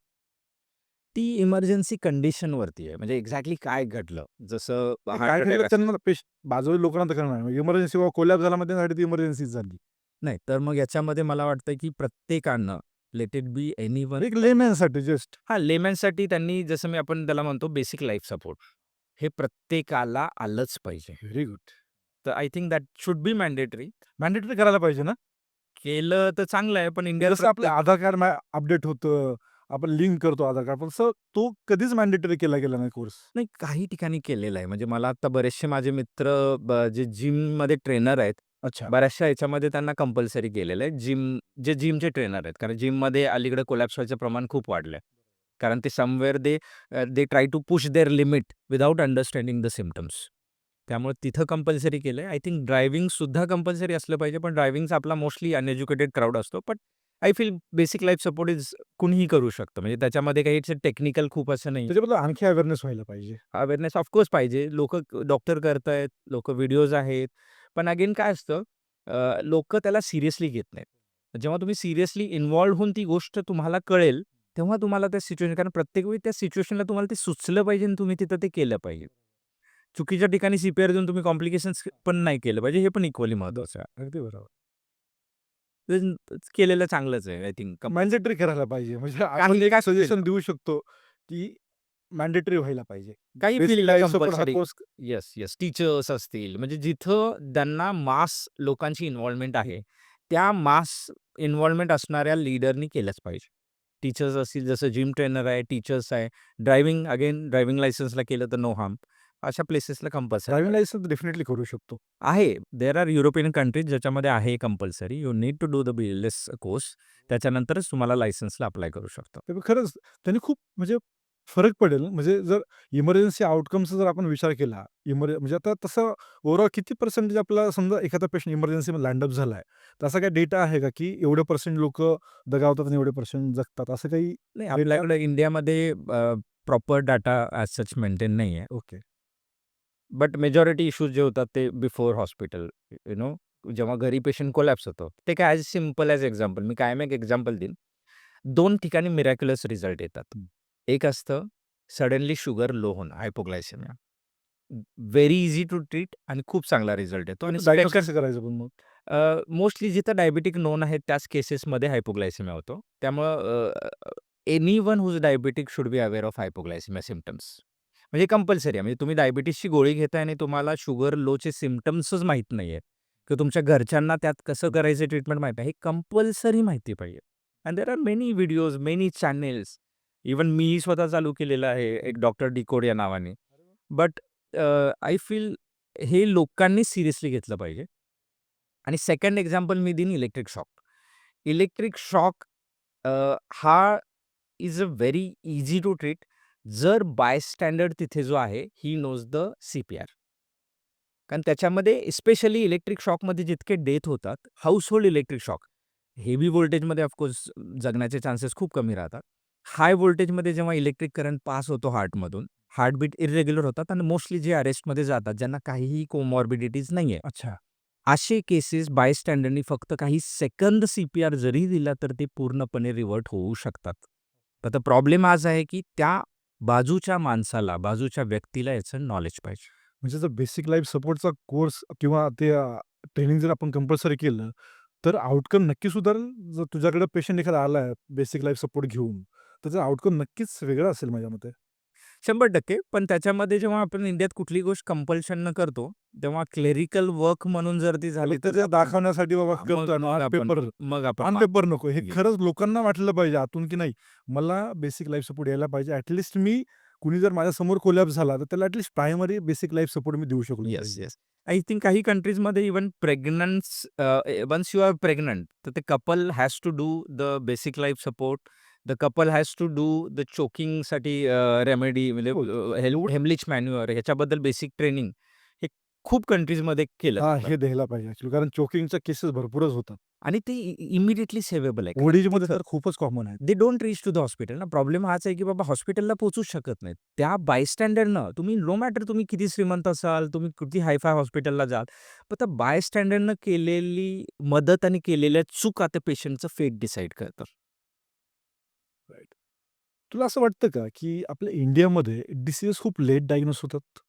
ती इमर्जन्सी कंडिशनवरती आहे. म्हणजे एक्झॅक्टली काय घडलं? जसं काय हार्ट ठरलं अटॅक त्यांना बाजूच्या लोकांना तर कळणार इमर्जन्सी किंवा कोलॅप्स झाला म्हणजे त्यांच्यासाठी ती इमर्जन्सीच झाली. नाही, तर मग याच्यामध्ये मला वाटतं, की प्रत्येकानं लेट इट बी एनीवन. एक लेमॅनसाठी जस्ट. हां, लेमॅनसाठी त्यांनी जसं मी आपण त्याला म्हणतो बेसिक लाईफ सपोर्ट, हे प्रत्येकाला आलंच पाहिजे. Very good. तर I think that should be mandatory. Mandatory करायला पाहिजे ना? केलं तर चांगलं आहे, पण इंडियात जसं आपलं आधार कार्ड अपडेट होतं, आपण लिंक करतो आधार कार्ड, पण तो कधीच मॅन्डेटरी केला गेला नाही कोर्स. नाही, काही ठिकाणी केलेलं आहे. म्हणजे मला आता बरेचसे माझे मित्र जे जिममध्ये ट्रेनर आहेत, अच्छा. बऱ्याचशा ह्याच्यामध्ये त्यांना कंपल्सरी केलेलं आहे. जे जिमचे ट्रेनर आहेत. कारण जिममध्ये अलीकडे कोलॅप्स व्हायचं प्रमाण खूप वाढलं आहे. कारण ते somewhere they try to push their limit without understanding the symptoms. त्यामुळे तिथं कंपल्सरी केलं आहे. आय थिंक ड्रायव्हिंगसुद्धा कंपल्सरी असलं पाहिजे, पण ड्रायव्हिंगचा आपला मोस्टली अनएज्युकेटेड क्राउड असतो. But I feel basic life support is कुणीही करू शकतं. म्हणजे त्याच्यामध्ये काही टेक्निकल खूप असं नाही. त्याच्याबद्दल आणखी अवेअरनेस व्हायला पाहिजे. अवेअरनेस ऑफकोर्स पाहिजे. लोकं डॉक्टर करतायत, लोकं व्हिडिओज आहेत. पण अगेन काय असतं, लोकं त्याला सिरियसली घेत नाहीत. जेव्हा तुम्ही सिरियसली इन्व्हॉल्व होऊन ती गोष्ट तुम्हाला कळेल, तेव्हा तुम्हाला त्या सिच्युएशन, कारण प्रत्येक वेळी त्या सिच्युएशनला तुम्हाला ते सुचलं पाहिजे आणि तुम्ही तिथं ते केलं पाहिजे. चुकीच्या ठिकाणी सीपीआर देऊन तुम्ही कॉम्प्लिकेशन्स पण नाही केलं पाहिजे, हे पण इक्वली महत्त्वाचं आहे. अगदी बरोबर. केलेलं चांगलंच आहे आय थिंक. मॅन्डेटरी करायला पाहिजे. म्हणजे आपण एक सजेशन देऊ शकतो, की मॅन्डेटरी व्हायला पाहिजे. काही Basic फील्ड life support हा कंपल्सरी. Course yes. टीचर्स असतील, म्हणजे जिथं त्यांना मास लोकांची इन्व्हॉल्वमेंट आहे, त्या मास इन्व्हॉल्वमेंट असणाऱ्या लीडरनी केलंच पाहिजे. टीचर्स असतील, जसं जिम ट्रेनर आहे, टीचर्स आहे. ड्रायव्हिंग लायसन्सला केलं तर नो हार्म. अशा प्लेसेसला कंपल्सरी ड्रायव्हिंग लायसन्स डेफिनेटली करू शकतो. आहे. देअर आर युरोपियन कंट्रीज ज्याच्यामध्ये आहे compulsory. You need to do the BLS course. त्याच्यानंतरच तुम्हाला लायसन्सला अप्लाय करू शकता. तर खरंच त्यांनी खूप म्हणजे फरक पडेल. म्हणजे जर इमर्जन्सी आउटकमचा जर आपण विचार केला, म्हणजे आता तसं ओव्हरऑल किती पर्सेंटेज आपला समजा एखादा पेशंट इमर्जन्सीमध्ये लँडअप झालाय, तर असा काही डेटा आहे का, की एवढे पर्सेंट लोकं दगावतात आणि एवढे पर्सेंट जगतात, असं काही? नाही, आपल्याकडे इंडियामध्ये proper data as such maintain नाही आहे. ओके. बट मेजॉरिटी इश्यूज जे होतात ते बिफोर हॉस्पिटल, जेव्हा घरी पेशंट कोलॅप्स होतो, ते काय ॲज सिम्पल ॲज एक्झाम्पल, मी कायम एक एक्झाम्पल देईन. 2 ठिकाणी मिरॅक्युलस रिझल्ट येतात. एक असतं सडनली शुगर लो होणं, hypoglycaemia. Very easy to treat आणि खूप चांगला रिझल्ट येतो. आणि डायग्नोस कसं करायचं पण मग? मोस्टली जिथं डायबिटिक नोन आहेत त्याच केसेसमध्ये हायपोग्लायसेमिया होतो. त्यामुळं anyone who's diabetic should be aware of hypoglycaemia symptoms. म्हणजे कंपल्सरी आहे. म्हणजे तुम्ही डायबिटीसची गोळी घेताय आणि तुम्हाला शुगर लोचे सिम्प्टम्सच माहीत नाहीये, किंवा तुमच्या घरच्यांना त्यात कसं करायचं ट्रीटमेंट माहीत आहे, हे कंपल्सरी माहिती पाहिजे. And there are many videos, many channels. Even मीही स्वतः चालू केलेलं आहे, एक डॉक्टर डिकोड या नावाने. बट आय फील हे लोकांनी सिरियसली घेतलं पाहिजे. आणि सेकंड एक्झाम्पल मी देईन इलेक्ट्रिक शॉक. इलेक्ट्रिक शॉक हा is a very easy to treat, जर बायस्टँडर्ड तिथे जो आहे, ही नोज द CPR. कारण त्याच्यामध्ये स्पेशली इलेक्ट्रिक शॉकमध्ये जितके डेथ होतात, हाऊसहोल्ड इलेक्ट्रिक शॉक, हेवी व्होल्टेजमध्ये ऑफकोर्स जगण्याचे चान्सेस खूप कमी राहतात. हाय व्होल्टेजमध्ये जेव्हा इलेक्ट्रिक करंट पास होतो हार्टमधून, हार्टबीट इर्रेग्युलर होतात आणि मोस्टली जे अरेस्टमध्ये जातात, ज्यांना काहीही कोमॉर्बिडिटीज नाही आहे, अच्छा. असे केसेस बायस्टँडरनी फक्त काही सेकंद CPR जरी दिला, तर ते पूर्णपणे रिव्हर्ट होऊ शकतात. आता प्रॉब्लेम आज आहे, की त्या बाजूच्या माणसाला, बाजूच्या व्यक्तीला याचं नॉलेज पाहिजे. म्हणजे जर बेसिक लाईफ सपोर्टचा कोर्स किंवा ते ट्रेनिंग जर आपण कंपल्सरी केलं, तर आउटकम नक्की सुधारेल. जर तुझ्याकडे पेशंट एखादा आला आहे बेसिक लाईफ सपोर्ट घेऊन, त्याचा आउटकम नक्कीच वेगळा असेल माझ्या मते. 100% पण त्याच्यामध्ये जेव्हा आपण इंडियात कुठली गोष्ट कंपल्शन करतो, तेव्हा क्लेरिकल वर्क म्हणून जर ती झाली फक्त ते दाखवण्यासाठी बाबा करतोय ना, ऑन पेपर मग आपण ऑन पेपर नको. हे Yes. खरंच लोकांना वाटलं पाहिजे आतून, की नाही मला बेसिक लाईफ सपोर्ट यायला पाहिजे. ॲटलीस्ट मी कुणी जर माझ्यासमोर कोलॅप्स झाला, तर त्याला at least primary basic life support मी देऊ शकलो येस, पाहिजे. येस. आय थिंक काही कंट्रीजमध्ये even once you are pregnant तर ते couple has to do the basic life support. The couple has to do the चोकिंगसाठी रेमेडी म्हणजे हो. हेमलिच मॅन्युअर ह्याच्याबद्दल बेसिक ट्रेनिंग हे खूप कंट्रीजमध्ये केलं हां, जातं. हे द्यायला पाहिजे ॲक्चुअली, कारण चोकिंगच्या केसेस भरपूरच होतात. आणि ते इमिडिएटली सेवेबल आहे. ओडीजमध्ये तर खूपच कॉमन आहे. They don't reach to the hospital ना. प्रॉब्लेम हाच आहे की बाबा हॉस्पिटलला पोहोचूच शकत नाहीत. त्या बायस्टँडरनं तुम्ही नो मॅटर तुम्ही किती श्रीमंत असाल, तुम्ही किती हाय-फाय हॉस्पिटलला जाल, पण त्या बायस्टँडरनं केलेली मदत आणि केलेल्या चुका त्या पेशंटचं फेट डिसाईड करतात. राइट. तुला असं वाटतं का, की आपल्या इंडियामध्ये डिसीज खूप लेट डायग्नोज होतात?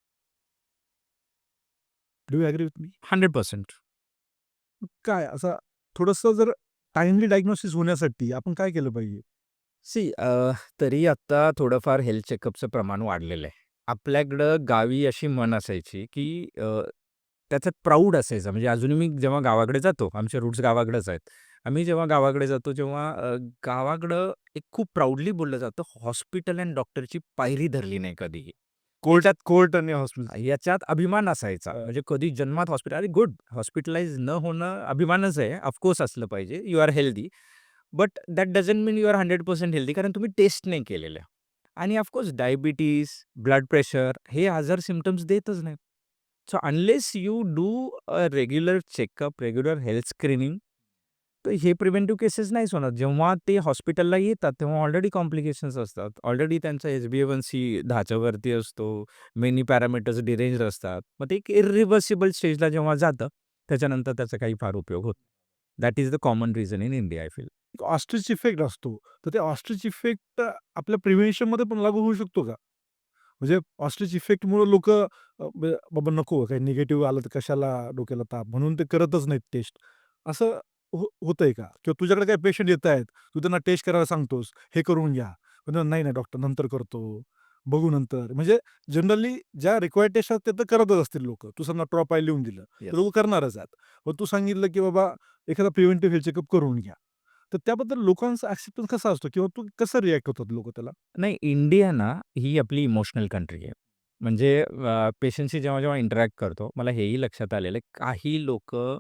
Do you agree with me? 100% काय असा थोडंसं जर टाईमली डायग्नोसिस होण्यासाठी आपण काय केलं पाहिजे? सी तरी आता थोडंफार हेल्थ चेकअपचं प्रमाण वाढलेलं आहे. आपल्याकडं गावी अशी म्हण असायची की त्याच्यात प्राऊड असायचं. म्हणजे अजूनही मी जेव्हा गावाकडे जातो, आमचे रूट्स गावाकडेच आहेत. आम्ही जेव्हा गावाकडे जातो तेव्हा गावाकडं एक खूप प्राऊडली बोललं जातं, हॉस्पिटल आणि डॉक्टरची पायरी धरली नाही कधीही. कोर्ट आणि हॉस्पिटल. याच्यात अभिमान असायचा. म्हणजे कधी जन्मात हॉस्पिटल अरे गुड हॉस्पिटलाइज न होणं अभिमानच आहे. ऑफकोर्स असलं पाहिजे. You are healthy. But that doesn't mean you are 100% healthy कारण तुम्ही टेस्ट नाही केलेल्या. आणि ऑफकोर्स डायबिटीज, ब्लड प्रेशर हे आजार सिम्प्टम्स देतच नाहीत. So unless you do a regular checkup, regular health screening, तर हे प्रिव्हेंटिव्ह केसेस नाहीच होणार. जेव्हा ते हॉस्पिटलला येतात तेव्हा ऑलरेडी कॉम्प्लिकेशन्स असतात. ऑलरेडी त्यांचा HbA1c 10च्या वरती असतो. मेनी पॅरामीटर्स डिरेंज्ड असतात. मग ते एक इर्रिव्हर्सिबल स्टेजला जेव्हा जातं, त्याच्यानंतर त्याचा काही फार उपयोग होत नाही. That is the common reason in India I feel. एक ऑस्ट्रिच इफेक्ट असतो. तर ते ऑस्ट्रिच इफेक्ट आपल्या प्रिव्हेन्शनमध्ये पण लागू होऊ शकतो का? म्हणजे ऑस्ट्रिच इफेक्टमुळे लोकं बाबा नको काही निगेटिव्ह आलं तर कशाला डोक्याला ताप म्हणून ते करतच नाहीत टेस्ट. असं होतंय का? किंवा तुझ्याकडे काही पेशंट येतायत, तू त्यांना टेस्ट करायला सांगतोस, हे करून घ्या. पण नाही, नाही डॉक्टर नंतर करतो, बघू नंतर. म्हणजे जनरली ज्या रिक्वायर्ड टेस्ट असतात ते तर करतच असतील लोकं. तू समजा ट्रॉपाय लिहून दिलं, तर लोकं करणारच आहेत. मग तू सांगितलं की बाबा एखादा प्रिव्हेंटिव्ह हेल्थ चेकअप करून घ्या. तर त्याबद्दल लोकांचा ॲक्सेप्टन्स कसा असतो किंवा तू कसं रिएक्ट होतात लोकं त्याला? नाही, इंडिया ना ही आपली इमोशनल कंट्री आहे. म्हणजे पेशंटशी जेव्हा इंटरॅक्ट करतो, मला हेही लक्षात आलेलं आहे, काही लोकं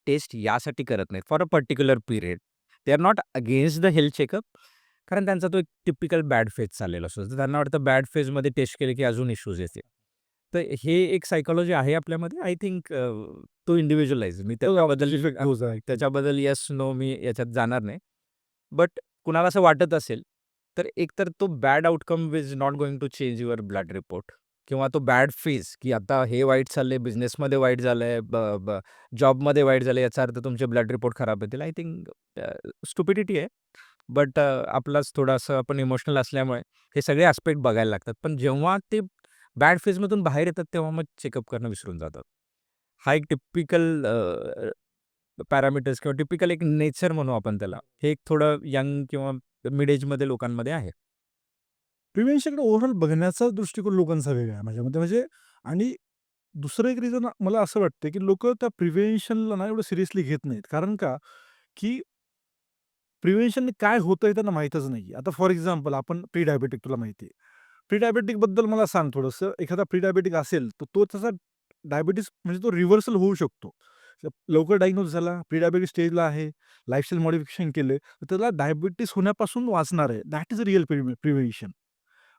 टेस्ट यासाठी करत नाहीत for a particular period. They are not against the health checkup कारण त्यांचा तो एक टिपिकल बॅड फेज चाललेला असतो. तर त्यांना वाटतं बॅड फेजमध्ये टेस्ट केले की अजून इश्यूज येतील. तर हे एक सायकॉलॉजी आहे आपल्यामध्ये. आय थिंक तो इंडिव्हिज्युअलाइज मी त्याच्याबद्दल येस, नो मी याच्यात जाणार नाही. बट कुणाला असं वाटत असेल, तर एकतर तो bad outcome is not going to change your blood report किंवा तो बॅड फेज की आता हे वाईट चाललंय, बिझनेसमध्ये वाईट झालंय, जॉबमध्ये वाईट झालं याचा अर्थ तुमचे ब्लड रिपोर्ट खराब येतील. आय थिंक स्टुपिडिटी आहे. बट आपलाच थोडासा आपण इमोशनल असल्यामुळे हे सगळे ॲस्पेक्ट बघायला लागतात. पण जेव्हा ते बॅड फेजमधून बाहेर येतात तेव्हा मग चेकअप करणं विसरून जातात. हा एक टिपिकल पॅरामीटर्स किंवा टिपिकल एक नेचर म्हणू आपण त्याला. हे एक थोडं यंग किंवा मिड एजमध्ये लोकांमध्ये आहे. प्रिव्हेन्शनकडे ओव्हरऑल बघण्याचा दृष्टिकोन लोकांचा वेगळा आहे माझ्या मते. म्हणजे आणि दुसरं एक रिझन मला असं वाटतं, की लोकं त्या प्रिव्हेन्शनला ना एवढं सिरियसली घेत नाहीत. कारण का, की प्रिव्हेन्शनने काय होतं हे त्यांना माहीतच नाहीये. आता फॉर एक्झाम्पल आपण प्री डायबेटिक तुला माहिती आहे. प्री डायबेटिकबद्दल मला सांग थोडंसं. एखादा प्री डायबेटिक असेल, तर तो त्याचा डायबिटीज म्हणजे तो रिव्हर्सल होऊ शकतो. लवकर डायग्नोज झाला, प्री डायबेटिक स्टेजला आहे, लाईफस्टाईल मॉडिफिकेशन केले, तर त्याला डायबिटीज होण्यापासून वाचणार आहे. That is real prevention.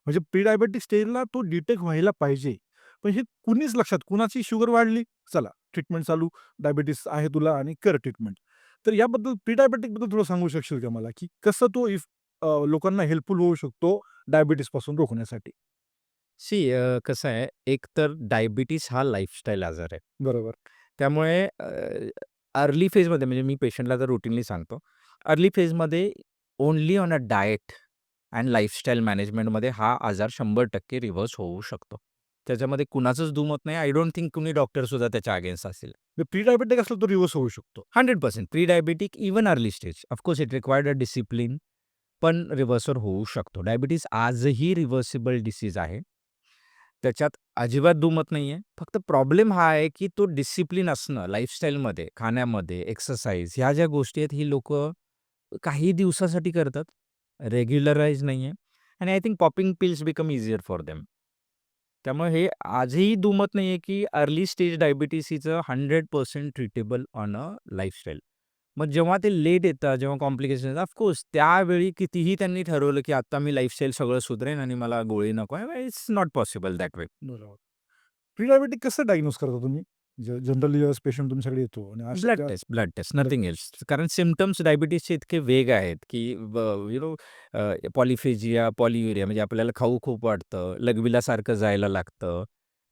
म्हणजे प्री डायबेटिक स्टेजला तो डिटेक्ट व्हायला पाहिजे. पण हे कुणीच लक्षात कुणाची शुगर वाढली, चला ट्रीटमेंट चालू, डायबिटीस आहे तुला आणि कर ट्रीटमेंट. तर याबद्दल प्री डायबेटिकबद्दल थोडं सांगू शकशील का मला, की कसं तो लोकांना हेल्पफुल होऊ शकतो डायबिटीसपासून रोखण्यासाठी? सी कसं आहे, एक तर डायबिटीज हा लाईफस्टाईल आजार आहे. बरोबर. त्यामुळे अर्ली फेजमध्ये म्हणजे मी पेशंटला तर रुटीनली सांगतो, अर्ली फेजमध्ये only on a diet and lifestyle मॅनेजमेंटमध्ये हा आजार 100% रिव्हर्स होऊ शकतो. त्याच्यामध्ये कुणाचंच दुमत नाही. आय डोंट थिंक कुणी डॉक्टरसुद्धा त्याच्या अगेन्स्ट असेल. प्री डायबेटिक असलं तो रिव्हर्स होऊ शकतो. 100% pre diabetic even early stage. Of course it required a discipline, पण रिव्हर्सर होऊ शकतो. डायबिटीज आजही रिव्हर्सिबल डिसीज आहे. त्याच्यात अजिबात दुमत नाही आहे. फक्त प्रॉब्लेम हा आहे, की तो डिसिप्लिन असणं लाईफस्टाईलमध्ये, खाण्यामध्ये, एक्सरसाइज ह्या ज्या गोष्टी आहेत, ही लोकं काही दिवसासाठी करतात. रेग्युलराइज नाही आहे आणि I think popping pills become easier for them. त्यामुळे हे आजही दुमत नाही आहे, की early stage diabetes is a 100% treatable on a lifestyle. मग जेव्हा ते लेट येतात, जेव्हा कॉम्प्लिकेशन येतात, ऑफकोर्स त्यावेळी कितीही त्यांनी ठरवलं, की आता मी लाईफस्टाईल सगळं सुधरेन आणि मला गोळी नको आहे, it's not possible that way. बरोबर. प्री डायबेटिक कसं डायग्नोज करता तुम्ही? जनरली पेशंट तुमच्याकडे येतो आणि ब्लड टेस्ट, नथिंग एल्स. कारण सिम्प्टम्स डायबिटीजचे इतके वेग आहेत, की पॉलिफेजिया, पॉलियुरिया म्हणजे आपल्याला खाऊ खूप वाटतं, लघवीलासारखं जायला लागतं.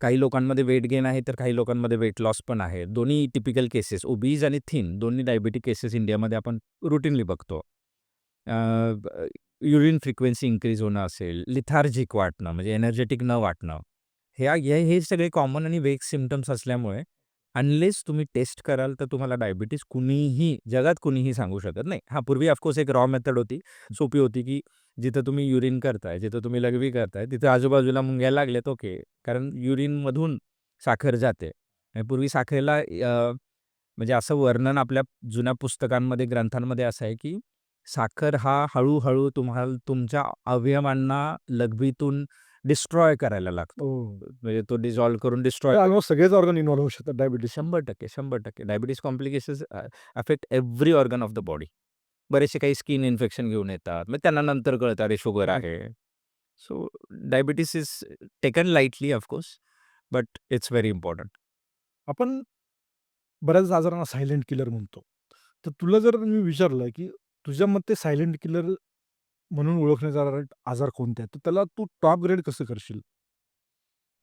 काही लोकांमध्ये वेट गेन आहे, तर काही लोकांमध्ये वेट लॉस पण आहे. दोन्ही टिपिकल केसेस, ओबीज आणि थिन दोन्ही डायबिटिक केसेस इंडियामध्ये आपण रुटीनली बघतो. युरिन फ्रिक्वेन्सी इन्क्रीज होणं असेल, लिथार्जिक वाटणं म्हणजे एनर्जेटिक न वाटणं. हे सगळे कॉमन आणि वेग सिम्प्टम्स असल्यामुळे अनलेस तुम्ही टेस्ट कराल, तर तुम्हाला डायबिटीज कुणीही, जगात कुणीही सांगू शकत नाही. हां, पूर्वी ऑफकोर्स एक रॉ मेथड होती, सोपी होती, की जिथं तुम्ही युरिन करताय, जिथं तुम्ही लघवी करताय, तिथं आजूबाजूला मुंग्या लागल्यात ओके. कारण युरिनमधून साखर जाते. आणि पूर्वी साखरेला म्हणजे असं वर्णन आपल्या जुन्या पुस्तकांमध्ये, ग्रंथांमध्ये असं आहे, की साखर हा हळू तुम्हाला तुमच्या अवयवांना लघवीतून डिस्ट्रॉय करायला लागतो. म्हणजे तो डिसॉल्व्ह करून डिस्ट्रॉय ऑलमोस्ट सगळेच ऑर्गन इन्व्हॉल्व होऊ शकतात diabetes. 100%. Diabetes complications affect every organ of the body. बरेचसे काही स्किन इन्फेक्शन घेऊन येतात. मग त्यांना नंतर कळतं अरे शुगर आहे. So diabetes is taken lightly of course, but it's very important. आपण बऱ्याच आजारांना सायलेंट किलर म्हणतो. तर तुला जर मी विचारलं, की तुझ्या मते सायलेंट किलर म्हणून ओळखले जाणारे आजार कोणते आहेत? तर त्याला तू टॉप ग्रेड कसं करशील?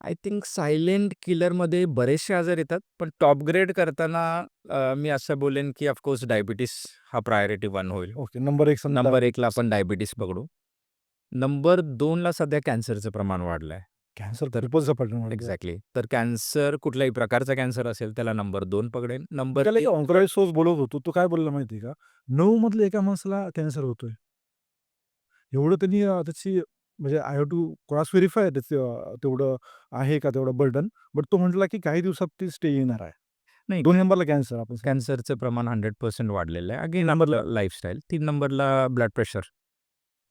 आय थिंक सायलेंट किलरमध्ये बरेचसे आजार येतात, पण टॉप ग्रेड करताना मी असं बोलेन, की ऑफकोर्स डायबिटीज हा प्रायोरिटी 1 होईल. ओके. नंबर 1 नंबर 1ला आपण डायबिटीज पकडू. नंबर 2ला सध्या कॅन्सरचं प्रमाण वाढलं आहे. कॅन्सर तर खूपच झपाट्याने एक्झॅक्टली. तर कॅन्सर कुठल्याही प्रकारचा कॅन्सर असेल त्याला नंबर 2 पकडेन. नंबर त्याला एक 3 ऑन्कोलॉजिस्ट बोलत होतो. तो काय बोलला माहिती आहे का? 9 मधल्या एका माणसाला कॅन्सर होतोय. एवढं त्यांनी त्याची म्हणजे I have to cross verify त्याचं तेवढं आहे का तेवढं बर्डन. बट तो म्हटला, की काही दिवसात ती स्टे येणार आहे. नाही, 2 नंबरला कॅन्सर आपण कॅन्सरचं प्रमाण 100% वाढलेलं आहे. अगेन नंबरला लाईफस्टाईल. 3 नंबरला blood pressure,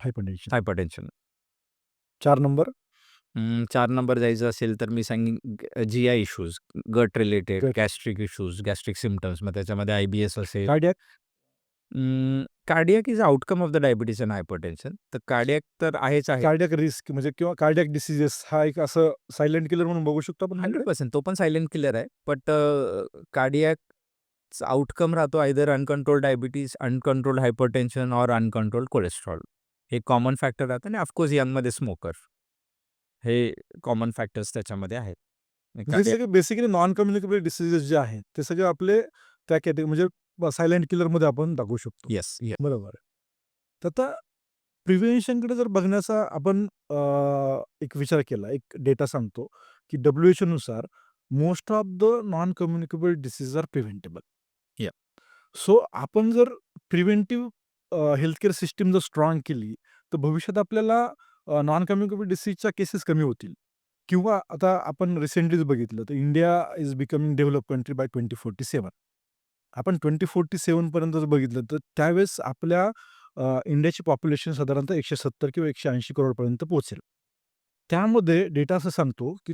hypertension. Hypertension. 4 number 4 number जायचं असेल तर मी सांगेन जी-आय इश्यूज, गट रिलेटेड, गट. Gastric issues, gastric symptoms. मग त्याच्यामध्ये आय-बी-एस असेल. Cardiac. Cardiac is outcome of the diabetes and hypertension. तर कार्डियाक तर आहेच आहे. कार्डियाक रिस्क म्हणजे किंवा कार्डियाक डिसीजेस हा एक असं सायलेंट किलर म्हणून बघू शकतो आपण. 100% तो पण सायलेंट किलर आहे. बट कार्डियाकचा आउटकम राहतो either uncontrolled diabetes, uncontrolled hypertension or uncontrolled cholesterol. हे कॉमन फॅक्टर राहतं आणि ऑफकोर्स यंगमध्ये स्मोकर. हे कॉमन फॅक्टर्स त्याच्यामध्ये आहेत. हे सगळे बेसिकली नॉन कम्युनिकेबल डिसीजेस जे आहेत ते सगळे आपले त्या कॅटेगरी म्हणजे सायलेंट किलरमध्ये आपण टाकू शकतो. येस. बरोबर आहे. तर आता प्रिव्हेन्शनकडे जर बघण्याचा आपण एक विचार केला, एक डेटा सांगतो, की WHO नुसार most of the non communicable disease are preventable. Yeah. So आपण जर प्रिव्हेंटिव्ह हेल्थकेअर सिस्टीम जर स्ट्रॉंग केली, तर भविष्यात आपल्याला नॉन कम्युनिकेबल डिसीजच्या केसेस कमी होतील. किंवा आता आपण रिसेंटलीच बघितलं, तर India is becoming develop country bye 2047. आपण 2047 पर्यंत जर बघितलं, तर त्यावेळेस आपल्या इंडियाची पॉप्युलेशन साधारणतः 170 किंवा 180 करोडपर्यंत पोहोचेल. त्यामध्ये डेटा असं सांगतो, की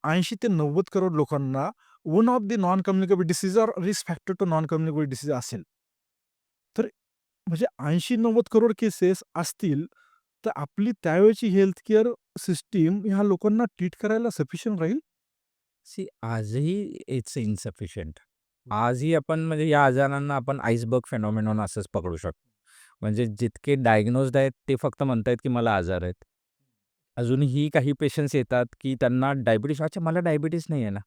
80 ते 90 करोड लोकांना one of the non communicable disease or risk factor to non communicable disease असेल. तर म्हणजे 80-90 करोड केसेस असतील, तर आपली त्यावेळची हेल्थ केअर सिस्टीम ह्या लोकांना ट्रीट करायला सफिशियंट राहील? आजही इट्स इन्सफिशियंट. आजही आपण म्हणजे या आजारांना आपण आइसबर्ग फेनॉमेनॉन असंच पकडू शकतो. म्हणजे जितके डायग्नोज्ड आहेत ते फक्त म्हणतायत की मला आजार आहेत. अजूनही काही पेशंट्स येतात की त्यांना डायबिटीज, अच्छा मला डायबिटीज नाही आहे ना.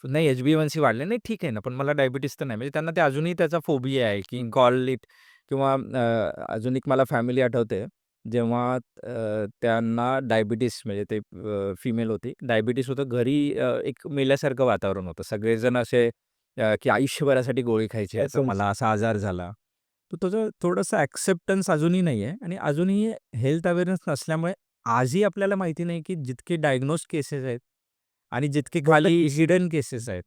नाही HbA1c वाढले, नाही ठीक आहे ना, पण मला डायबिटीज तर नाही. म्हणजे त्यांना ते अजूनही त्याचा फोबिया आहे की कॉल इट. किंवा अजून एक मला फॅमिली आठवते. जेव्हा त्यांना डायबिटीस म्हणजे ते फिमेल होती. डायबिटीस होतं. घरी एक मेल्यासारखं वातावरण होतं. सगळेजण असे की आयुष्यभरासाठी गोळी खायची आहे. तर असं मला असा आजार झाला. तर त्याचं थोडंसं ॲक्सेप्टन्स अजूनही नाही आहे आणि अजूनही हेल्थ अवेअरनेस नसल्यामुळे आजही आपल्याला माहिती नाही की जितके डायग्नोज केसेस आहेत आणि जितके खाली हिडन केसेस आहेत,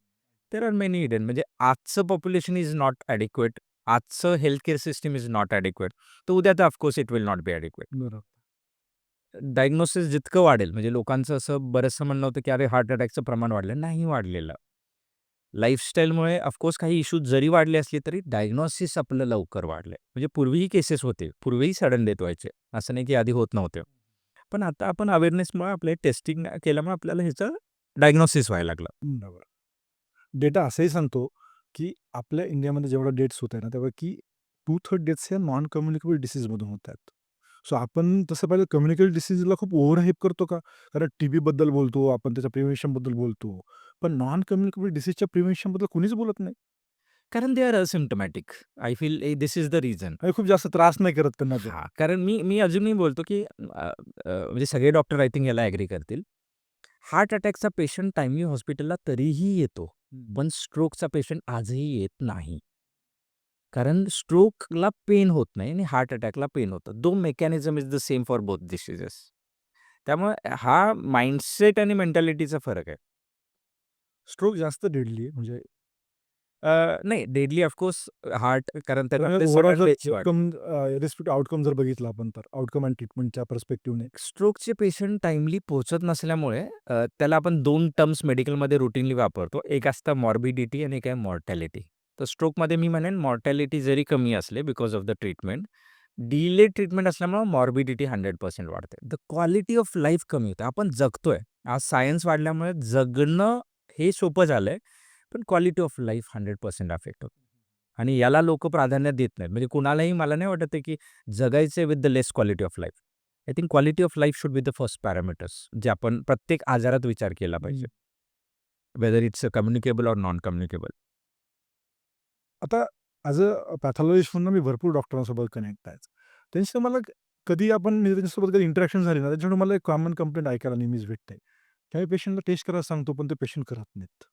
देअर आर मेनी हिडन. म्हणजे आजचं पॉप्युलेशन इज नॉट ॲडिक्वेट. आजचं health care system is not adequate. तर उद्या तर of course it will not be adequate. बरोबर. डायग्नोसिस जितकं वाढेल म्हणजे लोकांचं असं बरंचसं म्हणणं होतं की अरे हार्ट अटॅकचं प्रमाण वाढलं. नाही वाढलेलं. लाईफस्टाईलमुळे ऑफकोर्स काही इश्यूज जरी वाढले असले तरी डायग्नोसिस आपलं लवकर वाढलंय. म्हणजे पूर्वीही केसेस होते. पूर्वीही सडन डेथ व्हायचे. असं नाही की आधी होत नव्हते. पण आता आपण अवेअरनेसमुळे आपले टेस्टिंग केल्यामुळे आपल्याला ह्याचं डायग्नोसिस व्हायला लागलं. बरोबर. डेटा असंही सांगतो, की आपल्या इंडियामध्ये जेवढा डेट्स होत आहे ना, त्यापैकी 2/3 डेथ्स ह्या नॉन कम्युनिकेबल डिसीजमधून होत आहेत. सो आपण तसं पाहिलं कम्युनिकेबल डिसीजला खूप ओव्हर हाईप करतो का? कारण टीबीबद्दल बोलतो, आपण त्याच्या प्रिव्हेन्शनबद्दल बोलतो. पण नॉन कम्युनिकेबल डिसीजच्या प्रिव्हेन्शनबद्दल कुणीच बोलत नाही. कारण they are asymptomatic. I feel this is the reason. आणि खूप जास्त त्रास नाही करत त्यांना ते. हां, कारण मी मी अजूनही बोलतो की म्हणजे सगळे डॉक्टर आय थिंक याला ॲग्री करतील. हार्ट अटॅकचा पेशंट टाईमली हॉस्पिटलला तरीही येतो. पण स्ट्रोकचा पेशंट आजही येत नाही. कारण स्ट्रोकला पेन होत नाही आणि हार्ट अटॅकला पेन होतं. Though mechanism is the same for both diseases. त्यामुळे हा माइंडसेट आणि मेंटॅलिटीचा फरक आहे. स्ट्रोक जास्त डेडली आहे म्हणजे नाही डेडली ऑफकोर्स हार्ट कारण त्याला ते ओव्हरऑल सगळ्यात जर बेस्ट वाटतं. आउटकम रिस्पेक्ट आउटकम जर बघितला आपण तर आउटकम अँड ट्रीटमेंटच्या पर्स्पेक्टिव्हने स्ट्रोकचे पेशंट टाईमली पोहोचत नसल्यामुळे त्याला आपण 2 टर्म्स मेडिकलमध्ये रुटीनली वापरतो. एक असतं मॉर्बिडिटी आणि एक आहे मॉर्टॅलिटी. तर स्ट्रोकमध्ये मी म्हणेन मॉर्टॅलिटी जरी कमी असले because of the treatment, delayed treatment असल्यामुळे मॉर्बिडिटी 100% वाढते. द क्वालिटी ऑफ लाईफ कमी होते. आपण जगतोय. आज सायन्स वाढल्यामुळे जगणं हे सोपं झालंय. पण क्वालिटी ऑफ लाईफ 100% अफेक्ट होते. आणि याला लोकं प्राधान्य देत नाहीत. म्हणजे कुणालाही मला नाही वाटत आहे की जगायचं with the less quality of life. I think quality of life should be the first parameters जे आपण प्रत्येक आजारात विचार केला पाहिजे. Whether it's communicable or non communicable. आता ॲज अ पॅथॉलॉजिस्ट म्हणून मी भरपूर डॉक्टरांसोबत कनेक्ट आहे. त्यांची मला कधी आपण त्यांच्यासोबत कधी इंटरॅक्शन झाली ना, त्यांच्याकडून मला एक कॉमन कंप्लेंट ऐकायला नेहमीच भेटते. काही पेशंटला टेस्ट करायला सांगतो, पण ते पेशंट करत नाहीत.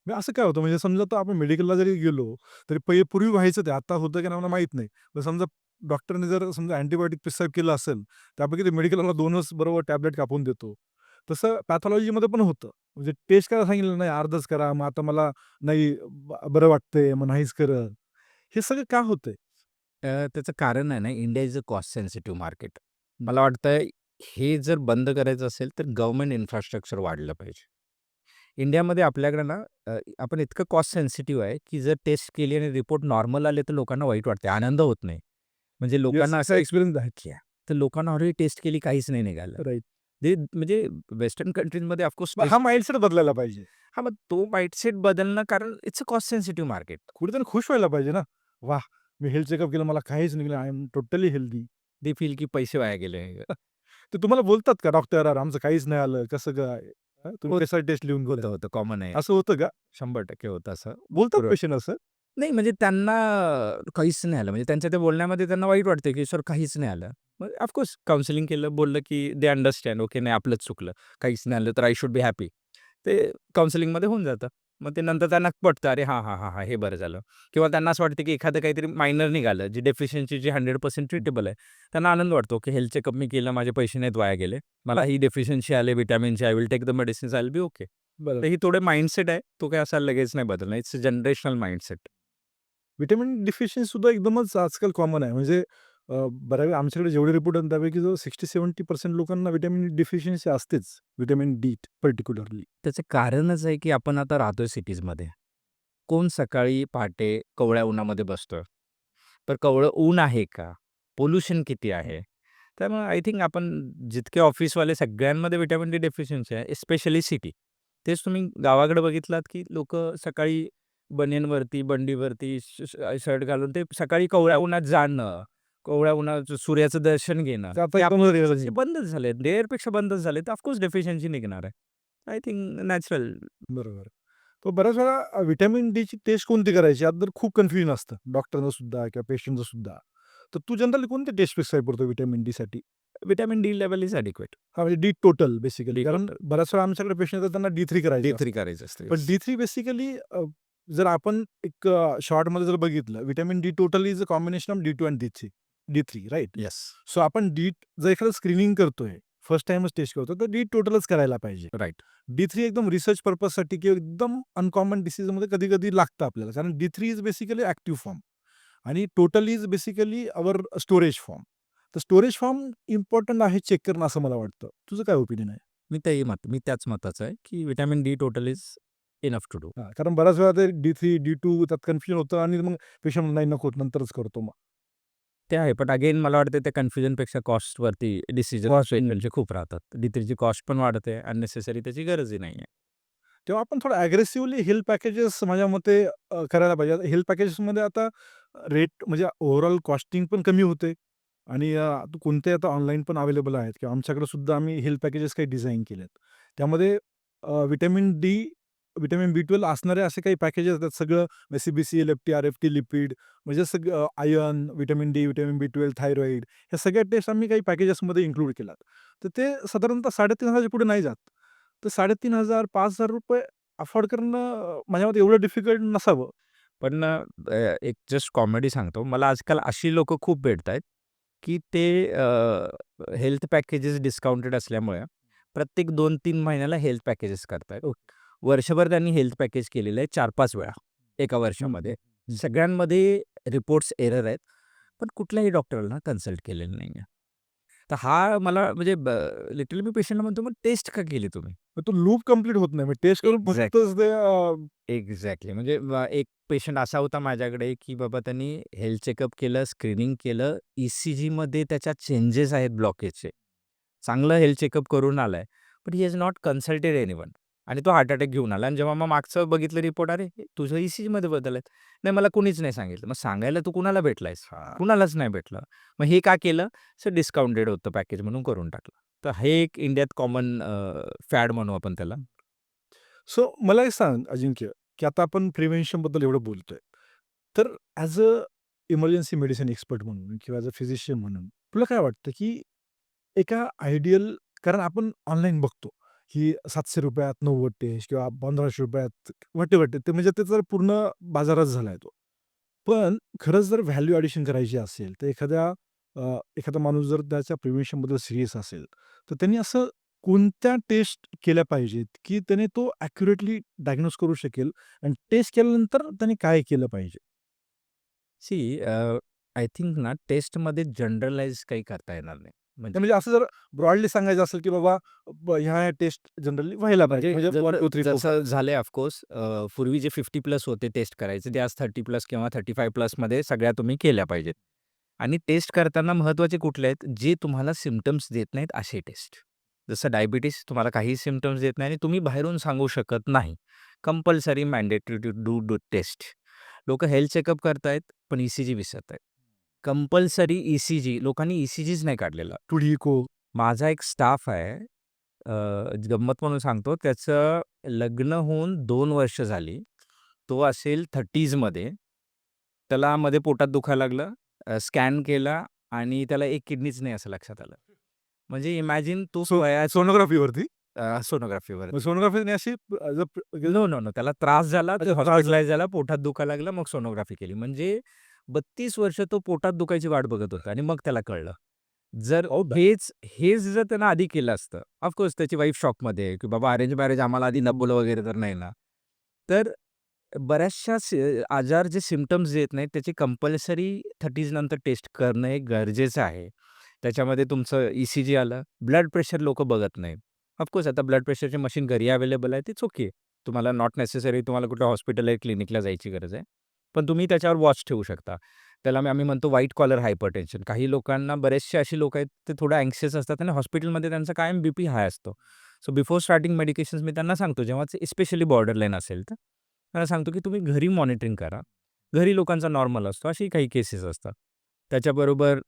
म्हणजे असं काय होतं म्हणजे समजा आता आपण मेडिकलला जरी गेलो, तरी पूर्वी व्हायचं ते, आता होतं की नाही मला माहीत नाही. पण समजा डॉक्टरने जर समजा अँटिबायोटिक प्रिस्क्राईब केलं असेल, त्यापैकी ते मेडिकलला 2च बरोबर टॅबलेट कापून देतो. तसं पॅथॉलॉजीमध्ये पण होतं. म्हणजे टेस्ट करायला सांगितलं, नाही अर्धच करा, मग आता मला नाही बरं वाटतंय, मग नाहीच करत. हे सगळं का होतंय? त्याचं कारण आहे ना, India is a cost sensitive market. मला वाटतं हे जर बंद करायचं असेल तर गव्हर्नमेंट इन्फ्रास्ट्रक्चर वाढलं पाहिजे. इंडियामध्ये आपल्याकडे ना आपण इतकं कॉस्ट सेन्सिटिव्ह आहे, की जर टेस्ट केली आणि रिपोर्ट नॉर्मल आले तर लोकांना वाईट वाटते, आनंद होत नाही. म्हणजे लोकांना असा असं एक्सपिरियन्स आहे. की तर लोकांना ऑलरेडी टेस्ट केली काहीच नाही निघालं. राइट. ते म्हणजे वेस्टर्न कंट्रीजमध्ये ऑफकोर्स हा माइंडसेट बदलायला पाहिजे. हां, मग तो माइंडसेट बदलणं कारण it's a cost sensitive market. कुठेतरी खुश व्हायला पाहिजे ना. वाह! मी हेल्थ चेकअप केलं, मला काहीच निघालं. I am totally healthy. They feel की पैसे वाया गेले. ते तुम्हाला बोलतात का डॉक्टर आमचं काहीच नाही आलं, कसं काय? तुम्ही होत कशासाठी टेस्ट लिहून होतं, दिल्या? होतं. कॉमन आहे. असं होतं का? 100% होतं असं. बोलतात बरोबर. पेशंट असं? नाही म्हणजे त्यांना काहीच नाही आलं. म्हणजे त्यांच्या त्या बोलण्यामध्ये त्यांना वाईट वाटतं, की सर काहीच नाही आलं. मग ऑफकोर्स काउन्सिलिंग केलं, बोललं, की दे अंडरस्टँड. ओके, नाही आपलंच चुकलं. काहीच नाही आलं तर आय शुड बी हॅपी. ते काउन्सिलिंगमध्ये होऊन जातं. मग ते नंतर त्यांना पटतं, अरे हां, हां, हां, हां, हे बरं झालं. किंवा त्यांना असं वाटतं, की एखादं काहीतरी मायनर निघालं, जी डेफिशियन्सी जी 100% ट्रीटेबल आहे. त्यांना आनंद वाटतो, की हेल्थ चेकअप मी केलं, माझे पैसे नाहीत वाया गेले. मला ही डेफिशियन्सी आले व्हिटॅमिनची, I will take the medicines, I will be okay. तर बरं. ही थोडे माइंडसेट आहे. तो काही असा लगेच नाही बदलणार. It's a generational mindset. Vitamin deficiency सुद्धा एकदमच आजकाल कॉमन आहे. म्हणजे बऱ्याच आमच्याकडे जेवढे रिपोर्ट आहेत त्यापैकी जो 60-70% लोकांना व्हिटॅमिन डिफिशियन्सी असतेच. Vitamin D particularly. त्याचं कारणच आहे, की आपण आता राहतोय सिटीजमध्ये. कोण सकाळी पहाटे कोवळ्या उन्हामध्ये बसतोय? तर कोवळं ऊन आहे का? पोल्युशन किती आहे? त्यामुळे आय थिंक आपण जितके ऑफिसवाले सगळ्यांमध्ये व्हिटॅमिन डी डेफिशियन्सी आहे, स्पेशली सिटी. तेच तुम्ही गावाकडे बघितलात, की लोकं सकाळी बनियनवरती, बंडीवरती शर्ट घालून ते सकाळी कोवळ्या उन्हात जाणं, कोवळ्या उन्हात सूर्याचं दर्शन घेणं, तर आता ते एकदम ते बंदच झाले. रेअरपेक्षा बंदच झाले. तर ऑफकोर्स डेफिशियन्सी निघणार आहे. I think natural. बरोबर. तर बऱ्याच वेळा व्हिटॅमिन डीची टेस्ट कोणती करायची? यात तर खूप कन्फ्युजन असतं डॉक्टरनं सुद्धा किंवा पेशंटचं सुद्धा. तर तू जनरली कोणते टेस्ट प्रिस्क्राईब करतो व्हिटॅमिन डी साठी? Vitamin D level is adequate. हा म्हणजे डी टोटल बेसिकली, D कारण बऱ्याच वेळा आमच्याकडे पेशंट येतात त्यांना D3 करायचं असतं. D3 करायचं असतं. पण D3 बेसिकली जर आपण एक शॉर्टमध्ये जर बघितलं, vitamin D total is a combination of D2 आणि D3 राईट. येस. सो आपण जर एखादं स्क्रीनिंग करतोय, फर्स्ट टाइमच टेस्ट करतो, तर डी टोटलच करायला पाहिजे. राईट. D3 एकदम रिसर्च पर्पजसाठी किंवा एकदम अनकॉमन डिसीजमध्ये कधी कधी लागतं आपल्याला, कारण D3 is basically active form आणि total is basically our storage form. तर स्टोरेज फॉर्म इम्पॉर्टंट आहे चेक करणं, असं मला वाटतं. तुझं काय ओपिनियन आहे? मी त्याच मताचा आहे की vitamin D total is enough to do. हां, कारण बऱ्याच वेळा ते D3, D2 त्यात कन्फ्युजन होतं आणि मग पेशंट नाही नको नंतरच करतो मग. ते आहे, पण अगेन मला वाटतं त्या कन्फ्युजनपेक्षा कॉस्टवरती डिसिजन ट्रीटमेंटचे खूप राहतात. D3ची कॉस्ट पण वाढते, अननेसेसरी त्याची गरजही नाही आहे. तेव्हा आपण थोडं ॲग्रेसिव्हली हेल्थ पॅकेजेस माझ्या मते करायला पाहिजे. आता हेल्थ पॅकेजेसमध्ये आता रेट म्हणजे ओव्हरऑल कॉस्टिंग पण कमी होते आणि कोणते आता ऑनलाईन पण अवेलेबल आहेत किंवा आमच्याकडे सुद्धा आम्ही हेल्थ पॅकेजेस काही डिझाईन केलेत. त्यामध्ये व्हिटॅमिन डी, व्हिटॅमिन B12 असणारे असे काही पॅकेजेस आहेत. सगळं CBC, LFT, RFT, लिपिड म्हणजे सगळं iron, vitamin D, vitamin B12, thyroid ह्या सगळ्या टेस्ट आम्ही काही पॅकेजेसमध्ये इन्क्लूड केलात. तर ते साधारणतः 3,500च्या पुढे नाही जात. तर 3,500 ₹5,000 अफोर्ड करणं माझ्या मते एवढं डिफिकल्ट नसावं. पण एक जस्ट कॉमेडी सांगतो. मला आजकाल अशी लोकं खूप भेटतायत, की ते हेल्थ पॅकेजेस डिस्काउंटेड असल्यामुळे प्रत्येक 2-3 महिन्याला हेल्थ पॅकेजेस करतायत. वर्षभर त्यांनी हेल्थ पॅकेज केलेलं आहे 4-5 वेळा एका वर्षामध्ये. सगळ्यांमध्ये रिपोर्ट्स एरर आहेत. पण कुठल्याही डॉक्टरला कन्सल्ट केलेलं नाही आहे. तर हा मला म्हणजे लिटरली मी पेशंटला म्हणतो, "मग टेस्ट का केली तुम्ही?" मग तो लूप कंप्लीट होत नाही. टेस्ट करून Exactly. फक्तच ते एक्झॅक्टली. म्हणजे एक पेशंट असा होता माझ्याकडे, की बाबा त्यांनी हेल्थ चेकअप केलं, स्क्रीनिंग केलं, ECGमध्ये त्याच्यात चेंजेस आहेत ब्लॉकेजचे. चांगलं हेल्थ चेकअप करून आलाय, but he has not consulted anyone आणि तो हार्ट अटॅक घेऊन आला आणि जेव्हा मग मागचं बघितलं रिपोर्ट, "अरे, तुझं ECGमध्ये बदल आहेत." "नाही, मला कुणीच नाही सांगितलं." मग सांगायला तू कुणाला भेटलायस? कुणालाच नाही भेटलं. मग हे का केलं? डिस्काउंटेड होतं पॅकेज म्हणून करून टाकलं. तर हे एक इंडियात कॉमन फॅड म्हणू आपण त्याला. सो मला एक सांग अजिंक्य, की आता आपण प्रिव्हेन्शनबद्दल एवढं बोलतोय. तर as a emergency medicine expert म्हणून किंवा ॲज अ फिजिशियन म्हणून तुला काय वाटतं, की एका आयडियल, कारण आपण ऑनलाईन बघतो, की ₹700 90 टेस्ट किंवा ₹1500 व्हॉटेव्हर ते म्हणजे त्याचा पूर्ण बाजारच झालाय तो. पण खरंच जर व्हॅल्यू ॲडिशन करायची असेल, तर एखादा माणूस जर त्याच्या प्रिव्हेन्शनबद्दल सीरियस असेल, तर त्यांनी असं कोणत्या टेस्ट केल्या पाहिजेत, की त्याने तो ॲक्युरेटली डायग्नोज करू शकेल आणि टेस्ट केल्यानंतर त्याने काय केलं पाहिजे? सी आय थिंक ना टेस्टमध्ये जनरलाइज काही करता येणार नाही. म्हणजे म्हणजे असं जर ब्रॉडली सांगायचं असेल, की बाबा ह्या टेस्ट जनरली व्हायला पाहिजे. म्हणजे म्हणजे 1, 2, 3, 4, 5. जसं झालंय ऑफकोर्स पूर्वी जे 50+ होते टेस्ट करायचे, ते आज 30+ किंवा 35+मध्ये सगळ्या तुम्ही केल्या पाहिजेत. आणि टेस्ट करताना महत्त्वाचे कुठले आहेत? जे तुम्हाला सिम्प्टम्स देत नाहीत असे टेस्ट. जसं डायबिटीज तुम्हाला काहीही सिम्प्टम्स देत नाही आणि तुम्ही बाहेरून सांगू शकत नाही. Compulsory mandatory to do test. लोकं हेल्थ चेकअप करतायत, पण ECG विसरतायत. कंपल्सरी ECG लोकांनी ECGच नाही काढलेला. टुडिको माझा एक स्टाफ आहे, गंमत म्हणून सांगतो, त्याचं लग्न होऊन 2 वर्ष झाली. तो असेल 30sमध्ये. त्याला मध्ये पोटात दुखायला लागलं, स्कॅन केला आणि त्याला एक किडनीच नाही असं लक्षात आलं. म्हणजे इमॅजिन तो सोनोग्राफीवरती. सोनोग्राफीवर. मग सोनोग्राफीने अशी नो, नो, नो. त्याला त्रास झाला, अच्छा, त्रास हॉस्पिटलाइज झाला, पोटात दुखायला लागलं, मग सोनोग्राफी केली. म्हणजे 32 वर्ष तो पोटात दुखायची वाट बघत होता आणि मग त्याला कळलं. जर हेच जर त्यानं आधी केलं असतं, ऑफकोर्स त्याची वाईफ शॉकमध्ये आहे, की बाबा अरेंज मॅरेज आम्हाला आधी दाखवलं वगैरे तर नाही ना. तर बऱ्याचशा आजार जे सिम्प्टम्स देत नाहीत, त्याची कंपल्सरी 30s नंतर टेस्ट करणं हे गरजेचं आहे. त्याच्यामध्ये तुमचं ECG आलं, ब्लड प्रेशर लोकं बघत नाहीत. ऑफकोर्स आता ब्लड प्रेशरची मशीन घरी अवेलेबल आहे, इट्स ओके. तुम्हाला नॉट नेसेसरी तुम्हाला कुठल्या हॉस्पिटल क्लिनिकला जायची गरज आहे. पण तुम्ही त्याच्यावर वॉच ठेवू शकता. त्याला आम्ही म्हणतो व्हाईट कॉलर हायपरटेन्शन. काही लोकांना, बरेचसे अशी लोकं आहेत, ते थोडं अँक्शियस असतात आणि हॉस्पिटलमध्ये त्यांचा कायम BP हाय असतो. सो बिफोर स्टार्टिंग मेडिकेशन्स मी त्यांना सांगतो, जेव्हा स्पेशली बॉर्डरलाईन असेल तर त्यांना सांगतो, की तुम्ही घरी मॉनिटरिंग करा. घरी लोकांचा नॉर्मल असतो, अशी काही केसेस असतात. त्याच्याबरोबर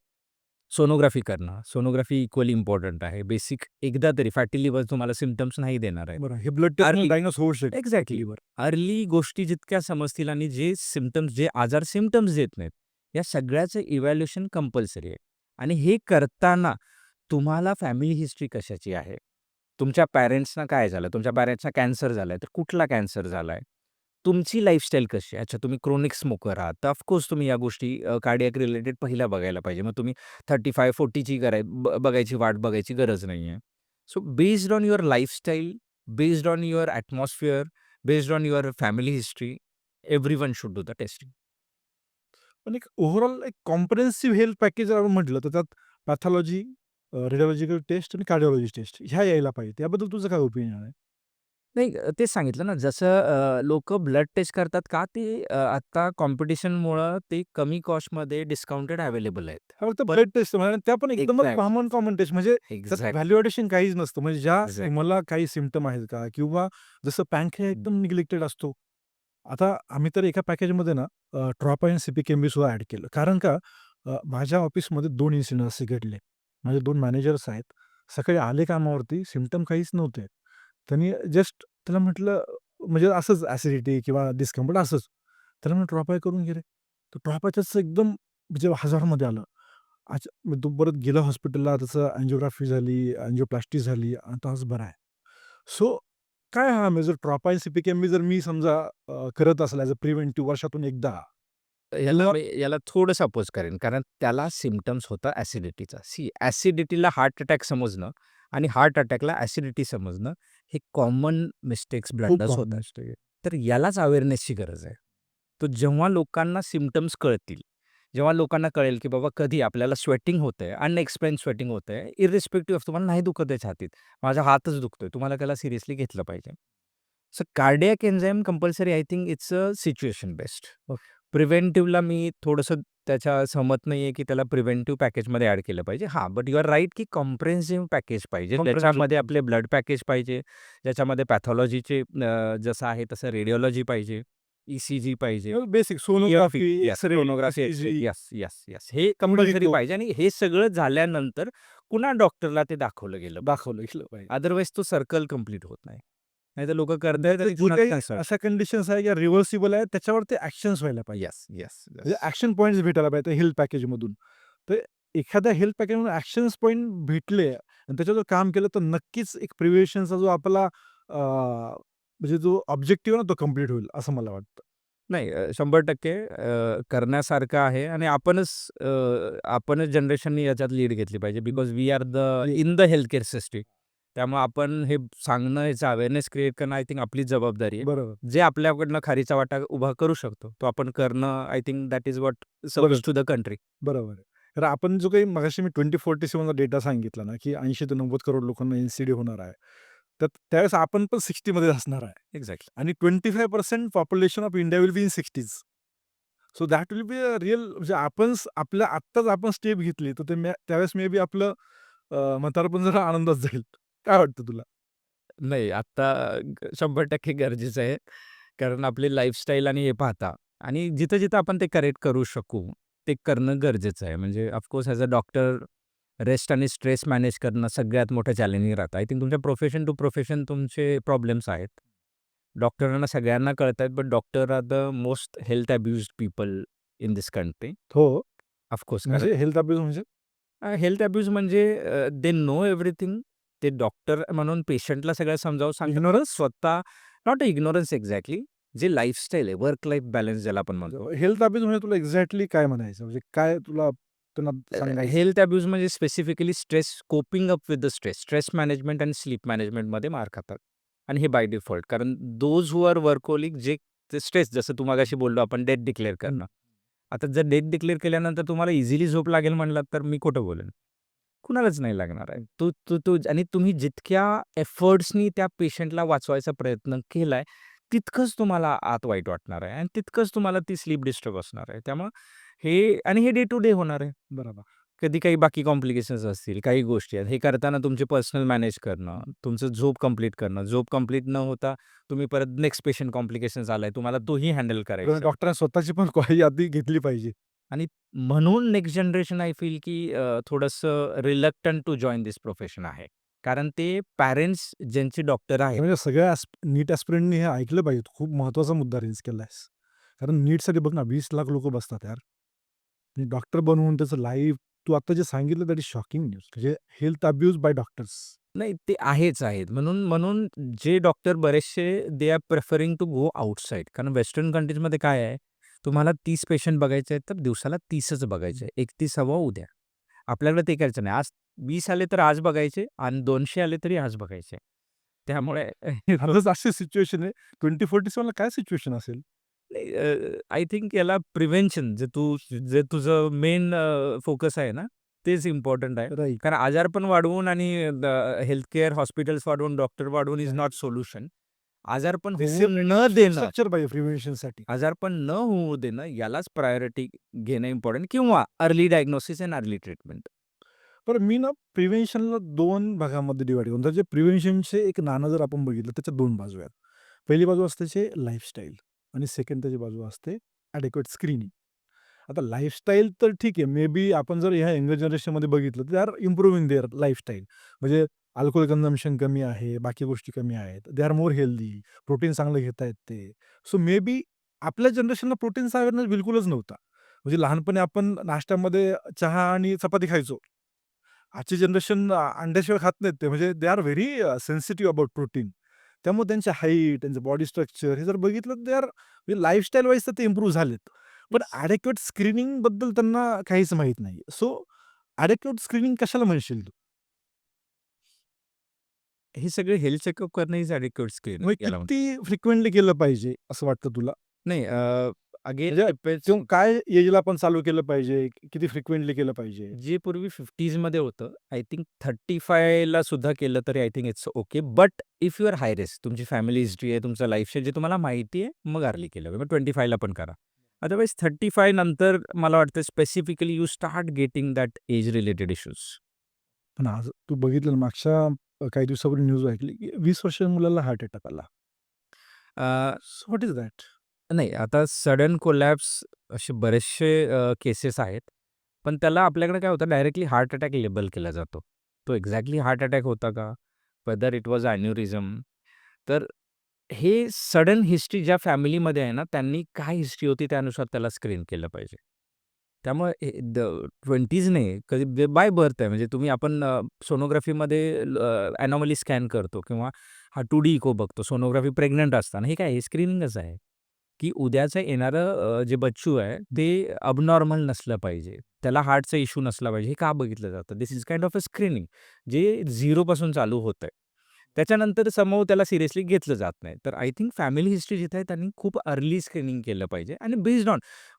सोनोग्राफी करणं. सोनोग्राफी इक्वली इम्पॉर्टंट आहे. बेसिक एकदा तरी फॅटी लिव्हर तुम्हाला सिम्प्टम्स नाही देणार आहे. बरं, हे ब्लड टेस्ट डायग्नोज होऊ शकते. एक्झॅक्टली. अर्ली गोष्टी जितक्या समजतील आणि जे आजार सिम्प्टम्स देत नाहीत, या सगळ्याचं इव्हॅल्युएशन कंपल्सरी आहे. आणि हे करताना तुम्हाला फॅमिली हिस्ट्री कशाची आहे? तुमच्या पॅरेंट्सना काय झालं? तुमच्या पॅरेंट्सना कॅन्सर झालाय, तर कुठला कॅन्सर झालाय? तुमची लाईफस्टाईल कशी आहे? अच्छा, तुम्ही क्रोनिक स्मोकर आहात, तर ऑफकोर्स तुम्ही या गोष्टी कार्डियाक रिलेटेड पहिल्या बघायला पाहिजे. मग तुम्ही 35-40ची बघायची वाट बघायची गरज नाहीये. So based on your lifestyle, based on your atmosphere, based on your family history, everyone should do the testing. पण एक ओव्हरऑल एक कॉम्प्रिहेन्सिव्ह हेल्थ पॅकेज जर आपण म्हटलं, तर त्यात पॅथॉलॉजी, रेडिओलॉजिकल टेस्ट आणि कार्डिओलॉजी टेस्ट ह्या यायला पाहिजे. याबद्दल तुझं काय ओपिनियन आहे? नाही, तेच सांगितलं ना, जसं लोकं ब्लड टेस्ट करतात का ते आता कॉम्पिटिशनमुळं ते कमी कॉस्टमध्ये डिस्काउंटेड अवेलेबल आहेत. हा फक्त ब्लड टेस्ट म्हणजे त्या पण एकदमच एक्झॅक्ट. कॉमन टेस्ट म्हणजे त्यात एक्झॅक्ट. व्हॅल्युएशन काहीच नसतं. म्हणजे ज्या एक्झॅक्ट. मला काही सिम्प्टम आहेत का? किंवा जसं पॅनक्रिया एकदम निग्लेक्टेड असतो. आता आम्ही तर एका पॅकेजमध्ये ना ट्रॉपाइन सीपीकेम्बी सुद्धा ॲड केलं. कारण का माझ्या ऑफिसमध्ये 2 इन्सिडेंट असे घडले. माझे 2 मॅनेजर्स आहेत. सकाळी आले कामावरती, सिम्प्टम काहीच नव्हते. त्यांनी जस्ट त्याला म्हटलं म्हणजे असंच ॲसिडिटी किंवा डिस्कम्फर्ट असंच. त्याला म्हटलं ट्रॉपाय करून घे रे. तर ट्रॉपायचं एकदम म्हणजे हजारमध्ये आलं. अच्छा, मग तो परत गेला हॉस्पिटलला, त्याचं अँजिओग्राफी झाली, अँजिओप्लास्टी झाली आणि तो आज बरा आहे. सो काय हा मेजर ट्रॉपाइन सीपीकेम्बी जर मी समजा करत असेल ॲज अ प्रिव्हेंटिव्ह वर्षातून एकदा. याला थोडंसं अपोज करेन, कारण त्याला सिम्प्टम्स होता ॲसिडिटीचा. ॲसिडिटीला हार्ट अटॅक समजणं आणि हार्ट अटॅकला ॲसिडिटी समजणं हे कॉमन मिस्टेक्स खूप ब्लंडर्स कॉमन होतात. मिस्टेक आहे. तर यालाच अवेअरनेसची गरज आहे. तर जेव्हा लोकांना सिम्प्टम्स कळतील, जेव्हा लोकांना कळेल, की बाबा कधी आपल्याला स्वेटिंग होतंय, अनएक्सप्लेन्ड स्वेटिंग होतंय, इर्रिस्पेक्टिव्ह ऑफ तुम्हाला नाही दुखत आहे छातीत, माझा हातच दुखतोय, तुम्हाला त्याला सिरियसली घेतलं पाहिजे. So cardiac enzyme compulsory I think it's a situation based. प्रिव्हेंटिव्हला मी थोडंसं त्याच्या सहमत नाहीये, की त्याला प्रिव्हेंटिव्ह पॅकेजमध्ये ॲड केलं पाहिजे. हां, बट यू आर राइट, की कॉम्प्रिहेन्सिव्ह पॅकेज पाहिजे. Comprehensive ज्याच्यामध्ये package. आपले ब्लड पॅकेज पाहिजे, ज्याच्यामध्ये पॅथॉलॉजीचे जसं आहे तसं रेडिओलॉजी पाहिजे, ईसीजी पाहिजे. Basic sonography, yes, X-ray, sonography, ECG yes, yes, yes. हे कंपल्सरी बघितलं पाहिजे आणि हे सगळं झाल्यानंतर पुन्हा डॉक्टरला ते दाखवलं गेलं पाहिजे. दाखवलं गेलं पाहिजे. अदरवाईज तो सर्कल कंप्लीट होत नाही. नाहीतर लोकं करतायत तर आणि जे काही नसतं. अशा कंडिशन्स आहेत या रिव्हर्सिबल आहेत त्याच्यावरती ॲक्शन्स व्हायला पाहिजे. येस, येस, म्हणजे येस. ॲक्शन पॉइंट्स भेटायला पाहिजे हेल्थ पॅकेजमधून. तर एखाद्या हेल्थ पॅकेजमधून ॲक्शन्स पॉइंट भेटले आणि त्याच्यावर काम केलं तर नक्कीच एक प्रिव्हेन्शनचा जो आपला म्हणजे जो ऑब्जेक्टिव्ह आहे ना तो कंप्लीट होईल असं मला वाटतं. नाही, 100% करण्यासारखं आहे आणि आपणच जनरेशननी याच्यात लीड घेतली पाहिजे, because we are in the health care system. त्यामुळे आपण हे सांगणं, याचा अवेअरनेस क्रिएट करणं आय थिंक आपली जबाबदारी आहे. बरोबर. जे आपल्याकडनं खारीचा वाटा उभा करू शकतो, तो आपण करणं I think that is what service to the country. बरोबर आहे. तर आपण जो काही मगाशी मी 2047चा डेटा सांगितला ना, की 80 ते 90 करोड लोकांना एनसीडी होणार आहे. तर त्यावेळेस आपण पण 60 मध्ये असणार आहे. एक्झॅक्टली. आणि 25% population of India will be in 60s. So that will be a real म्हणजे आपल्या आत्ताच आपण स्टेप घेतली तर ते त्यावेळेस मे बी आपलं म्हातारपण जरा आनंदात जाईल. काय वाटतं तुला? नाही, आत्ता 100% गरजेचं आहे. कारण आपली लाईफस्टाईल आणि हे पाहता आणि जिथं-जिथं आपण ते करेक्ट करू शकू, ते करणं गरजेचं आहे. म्हणजे of course as a doctor rest आणि स्ट्रेस मॅनेज करणं सगळ्यात मोठं चॅलेंजिंग राहतं. आय थिंक तुमच्या प्रोफेशन टू प्रोफेशन तुमचे प्रॉब्लेम्स आहेत. डॉक्टरांना सगळ्यांना कळतायत, but doctor are the most health abused people in this country. हो. ऑफकोर्स. म्हणजे हेल्थ अब्यूज म्हणजे हेल्थ अब्यूज म्हणजे दे नो एव्हरीथिंग. ते डॉक्टर म्हणून पेशंटला सगळं समजावून सांगतात. इग्नोरन्स? स्वतः नॉट इग्नोरन्स एक्झॅक्टली. जे लाईफस्टाईल आहे, वर्क लाईफ बॅलन्स ज्याला आपण म्हणतो. हेल्थ अब्यूज म्हणजे तुला एक्झॅक्टली काय म्हणायचं? म्हणजे काय तुला त्यांना सांगायचं? हेल्थ अब्यूज म्हणजे specifically stress, coping up with the stress, stress management आणि स्लीप मॅनेजमेंटमध्ये मार खातात. आणि हे बाय डिफॉल्ट. कारण दोज हू आर वर्कहोलिक, जे स्ट्रेस, जसं तू मगाशी बोललो आपण डेथ डिक्लेअर करणं. आता जर डेथ डिक्लेअर केल्यानंतर तुम्हाला इझिली झोप लागेल म्हणलात तर मी खोटं बोलेन. कुणालाच नाही लागणार आहे. तू तू तू आणि तुम्ही जितक्या एफर्ट्सनी त्या पेशंटला वाचवायचा प्रयत्न केलाय, तितकंच तुम्हाला आत वाईट वाटणार आहे आणि तितकंच तुम्हाला ती स्लीप डिस्टर्ब असणार आहे. त्यामुळं हे डे टू डे होणार आहे. बरोबर. कधी काही बाकी कॉम्प्लिकेशन्स असतील, काही गोष्टी आहेत. हे करताना तुमचे पर्सनल मॅनेज करणं, तुमचं झोप कंप्लीट करणं. झोप कंप्लीट न होता तुम्ही परत नेक्स्ट पेशंट कॉम्प्लिकेशन्स आलाय, तुम्हाला तोही हँडल करायचा आहे. डॉक्टरांनी स्वतःची पण यादी घेतली पाहिजे. आणि म्हणून नेक्स्ट जनरेशन आय फील की थोडंसं reluctant to join this profession आहे. कारण ते पॅरेंट्स ज्यांचे डॉक्टर आहेत. म्हणजे सगळ्या नीट ॲस्पिरंटनी हे ऐकलं पाहिजे. खूप महत्त्वाचा मुद्दा रेज केलायस. कारण नीटसाठी बघ ना 20 लाख लोकं बसतात यार. आणि डॉक्टर बनवून त्याचं लाईफ तू आता जे सांगितलं दॅट इज शॉकिंग न्यूज. म्हणजे हेल्थ अब्यूज बाय डॉक्टर्स. नाही, ते आहेत. म्हणून म्हणून जे डॉक्टर बरेचसे they are preferring to go outside. कारण वेस्टर्न कंट्रीजमध्ये काय आहे, तुम्हाला 30 पेशंट बघायचे आहेत, तर दिवसाला 30च बघायचे. 31 हवं उद्या. आपल्याकडे ते करायचं नाही. आज 20 आले तर आज बघायचे आणि 200 आले तरी आज बघायचे. त्यामुळे आजच अशी सिच्युएशन आहे. 24/7 ला काय सिच्युएशन असेल? आय थिंक याला प्रिव्हेन्शन जे तुझं मेन फोकस आहे ना, तेच इम्पॉर्टंट आहे. राईट. कारण आजार पण वाढवून आणि हेल्थ केअर हॉस्पिटल्स वाढवून, डॉक्टर वाढवून इज नॉट सोल्युशन. आजारपण होऊ न देणं स्ट्रक्चर पाहिजे प्रिव्हेन्शनसाठी. आजारपण न होऊ देणं यालाच प्रायोरिटी घेणं इम्पॉर्टंट किंवा early diagnosis and early treatment. पण मी ना प्रिव्हेन्शनला 2 भागामध्ये डिव्हाईड करून जे प्रिव्हेन्शनचे एक नाणं जर आपण बघितलं त्याच्या 2 बाजू आहेत. पहिली बाजू असते त्याची लाईफस्टाईल आणि सेकंड त्याची बाजू असते ॲडेक्वेट स्क्रीनिंग. आता लाईफस्टाईल तर ठीक आहे. मे बी आपण जर ह्या यंगर जनरेशनमध्ये बघितलं तर they are improving their lifestyle. म्हणजे अल्कोहोल कन्झम्पशन कमी आहे, बाकी गोष्टी कमी आहेत. They are more healthy, protein चांगलं घेतायत ते. सो मे बी आपल्या जनरेशनला प्रोटीनचा अवेअरनेस बिलकुलच नव्हता. म्हणजे लहानपणी आपण नाश्त्यामध्ये चहा आणि चपाती खायचो. आजची जनरेशन अंड्याशिवाय खात नाहीत ते. म्हणजे they are very sensitive about protein. त्यामुळे त्यांचे हाईट, त्यांचं बॉडी स्ट्रक्चर हे जर बघितलं तर दे आर म्हणजे लाईफस्टाईल वाईज तर ते इम्प्रूव्ह झालेत. पण ॲडेक्वेट स्क्रीनिंगबद्दल त्यांना काहीच माहीत नाही. सो ॲडेक्वेट स्क्रीनिंग कशाला म्हणशील तू? हे सगळे हेल्थ चेकअप करणं इज ॲडिक्वेट स्क्रीन म्हणजे याला म्हणतात. किती फ्रिक्वेंटली केलं पाहिजे असं वाटतं तुला? नाही अगेन म्हणजे डिपेंड्स. तो काय एजला आपण चालू केलं पाहिजे? किती फ्रिक्वेंटली केलं पाहिजे? जे पूर्वी 50मध्ये होतं, आय थिंक 35ला सुद्धा केलं तरी I think it's okay. But if you are high risk, तुमची फॅमिली हिस्ट्री आहे, तुमचं लाईफस्टाईल जे तुम्हाला माहिती आहे, मग अर्ली केलं पाहिजे. मग 25ला पण करा. अदरवाईज 35 नंतर मला वाटतं specifically you start getting that age related issues. पण आज तू बघितलं ना मागच्या काही दिवसापूर्वी न्यूज ऐकली की 20 वर्षाच्या मुलाला हार्ट अटॅक आला. So what is that? नाही, आता सडन कोलॅप्स असे बरेचसे केसेस आहेत. पण त्याला आपल्याकडे काय होतं, डायरेक्टली हार्ट अटॅक लेबल केला जातो. तो एक्झॅक्टली हार्ट अटॅक होता का? Whether it was aneurysm. तर हे सडन हिस्ट्री ज्या फॅमिलीमध्ये आहे ना, त्यांनी काय हिस्ट्री होती त्यानुसार त्याला स्क्रीन केलं पाहिजे. त्यामुळे 20s नाही, कधी बाय बर्थ आहे. म्हणजे आपण सोनोग्राफीमध्ये ॲनॉमली स्कॅन करतो किंवा हा 2D इको बघतो. सोनोग्राफी प्रेग्नंट असताना हे काय हे स्क्रीनिंगच आहे. की उद्याचं येणारं जे बच्चू आहे ते अबनॉर्मल नसलं पाहिजे. त्याला हार्टचा इश्यू नसला पाहिजे. हे का बघितलं जातं? This is kind of a screening जे 0 पासून चालू होतंय. त्याच्यानंतर समहाऊ त्याला सिरियसली घेतलं जात नाही. तर आय थिंक फॅमिली हिस्ट्री जिथे आहे त्यांनी खूप अर्ली स्क्रीनिंग केलं पाहिजे आणि बेस्ड ऑन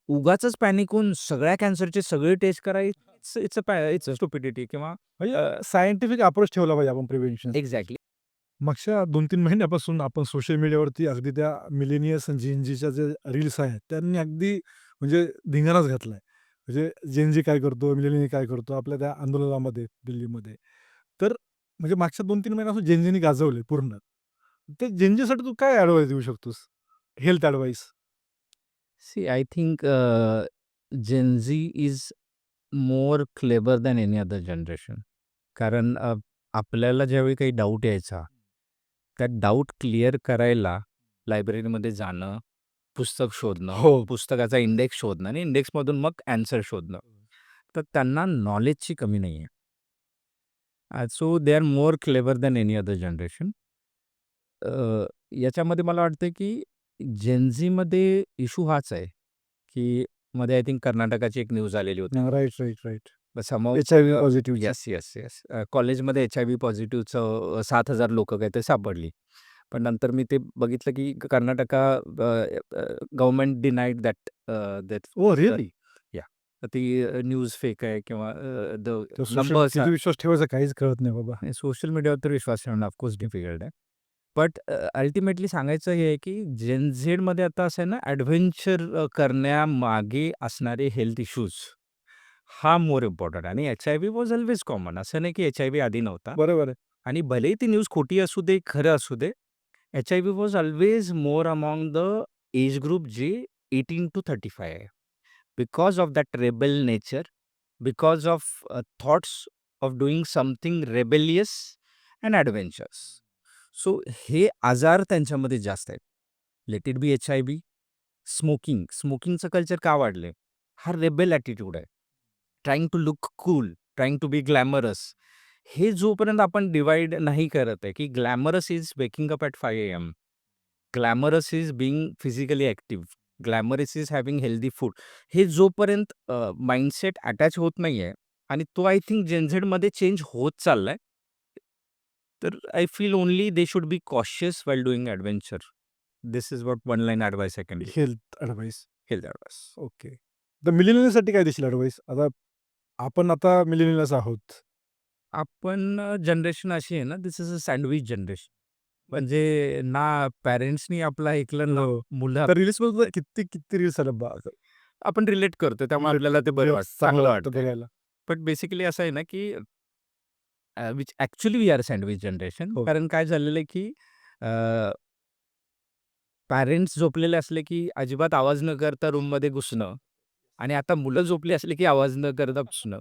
उगाचच पॅनिक होऊन सगळ्या कॅन्सरचे सगळे टेस्ट करा. इट्स स्टुपिडिटी किंवा म्हणजे सायंटिफिक अप्रोच ठेवला पाहिजे आपण प्रिव्हेन्शन. एक्झॅक्टली. मागच्या 2-3 महिन्यापासून आपण सोशल मीडियावरती अगदी त्या मिलेनियल्स आणि जेन-झीच्या जे रील्स आहेत, त्यांनी अगदी म्हणजे धिंगाणाच घातलाय. म्हणजे जेन-झी काय करतो, मिलेनियल काय करतो, आपल्या त्या आंदोलनामध्ये दिल्लीमध्ये. तर म्हणजे मागच्या 2-3 महिन्यापासून जेन-झीनी गाजवले पूर्ण. ते जेन-झीसाठी तू काय ॲडवाईस देऊ शकतोस? Health advice? See I think Gen Z is more clever than any other generation. कारण आपल्याला ज्यावेळी काही डाऊट यायचा, त्या डाऊट क्लिअर करायला लायब्ररीमध्ये जाणं, पुस्तक शोधणं, हो. पुस्तकाचा इंडेक्स शोधणं आणि इंडेक्समधून मग ॲन्सर शोधणं. तर त्यांना नॉलेजची कमी नाही आहे. So they are more clever than any other generation. याच्यामध्ये मला वाटतं की जेन झीमध्ये इश्यू हाच आहे, की मध्ये आय थिंक कर्नाटकाची एक न्यूज आलेली होती. Right, right, right. Somehow HIV positive. Yes, yes, yes. कॉलेजमध्ये एच-आय-व्ही पॉझिटिव्हचं 7,000 लोकं काहीतरी सापडली. पण नंतर मी ते बघितलं की Karnataka government denied that that oh really? या. तर ती न्यूज फेक आहे किंवा द सोशल नंबर्स किती विश्वास ठेवायचा काहीच कळत नाही बाबा. सोशल मीडियावर तर विश्वास ठेवणं ऑफकोर्स डिफिकल्ट आहे. बट अल्टिमेटली सांगायचं हे आहे की जेन झेडमध्ये आता असं आहे ना, ॲडव्हेंचर करण्यामागे असणारे हेल्थ इश्यूज हा मोर इम्पॉर्टंट आहे. आणि एच-आय-व्ही वॉज ऑल्वेज कॉमन. असं नाही की एच-आय-व्ही आधी नव्हता. बरोबर आहे. आणि भलेही ती न्यूज खोटी असू दे, खरं असू दे, HIV was always more among the age group जे 18 to 35 आहे. Because of that rebel nature, because of thoughts of doing something rebellious and adventurous. So हे आजार त्यांच्यामध्ये जास्त आहेत. लेट इट बी एच-आय-व्ही, स्मोकिंगचं कल्चर का वाढले? हा रेबेल ॲटिट्यूड आहे. Trying to look cool, trying to be glamorous. हे जोपर्यंत आपण डिवाइड नाही करत आहे, की glamorous is waking up at 5 AM. Glamorous is being physically active. Glamorous is having healthy food. हे जोपर्यंत माइंडसेट अटॅच होत नाहीये आणि तो आय थिंक जेन झेडमध्ये चेंज होत चाललाय. तर I feel only they should be cautious while doing adventure. This is what one line advice I can give. Health advice. Health advice. Okay. तर मिलेनियलसाठी काय देशील ॲडवाईस? आपण आता मिलेनियल्स आहोत. आपण जनरेशन अशी आहे ना, दिस इज अ सँडविच जनरेशन. म्हणजे ना पॅरेंट्सनी आपलं ऐकलं ना हो. मुलं तर रील्समध्ये किती रील्स आल्या बा आपण रिलेट करतो त्यामुळे आपल्याला ते बरं वाटतं, चांगलं चांगलं वाटतं वाटतं. बघायला. बट बेसिकली असं आहे ना, की which actually we are sandwich generation. हो. कारण काय झालेलं आहे, की पॅरेंट्स झोपलेले असले, की अजिबात आवाज न करता रूममध्ये घुसणं आणि आता मुलं झोपली असली, की आवाज न करता घुसणं.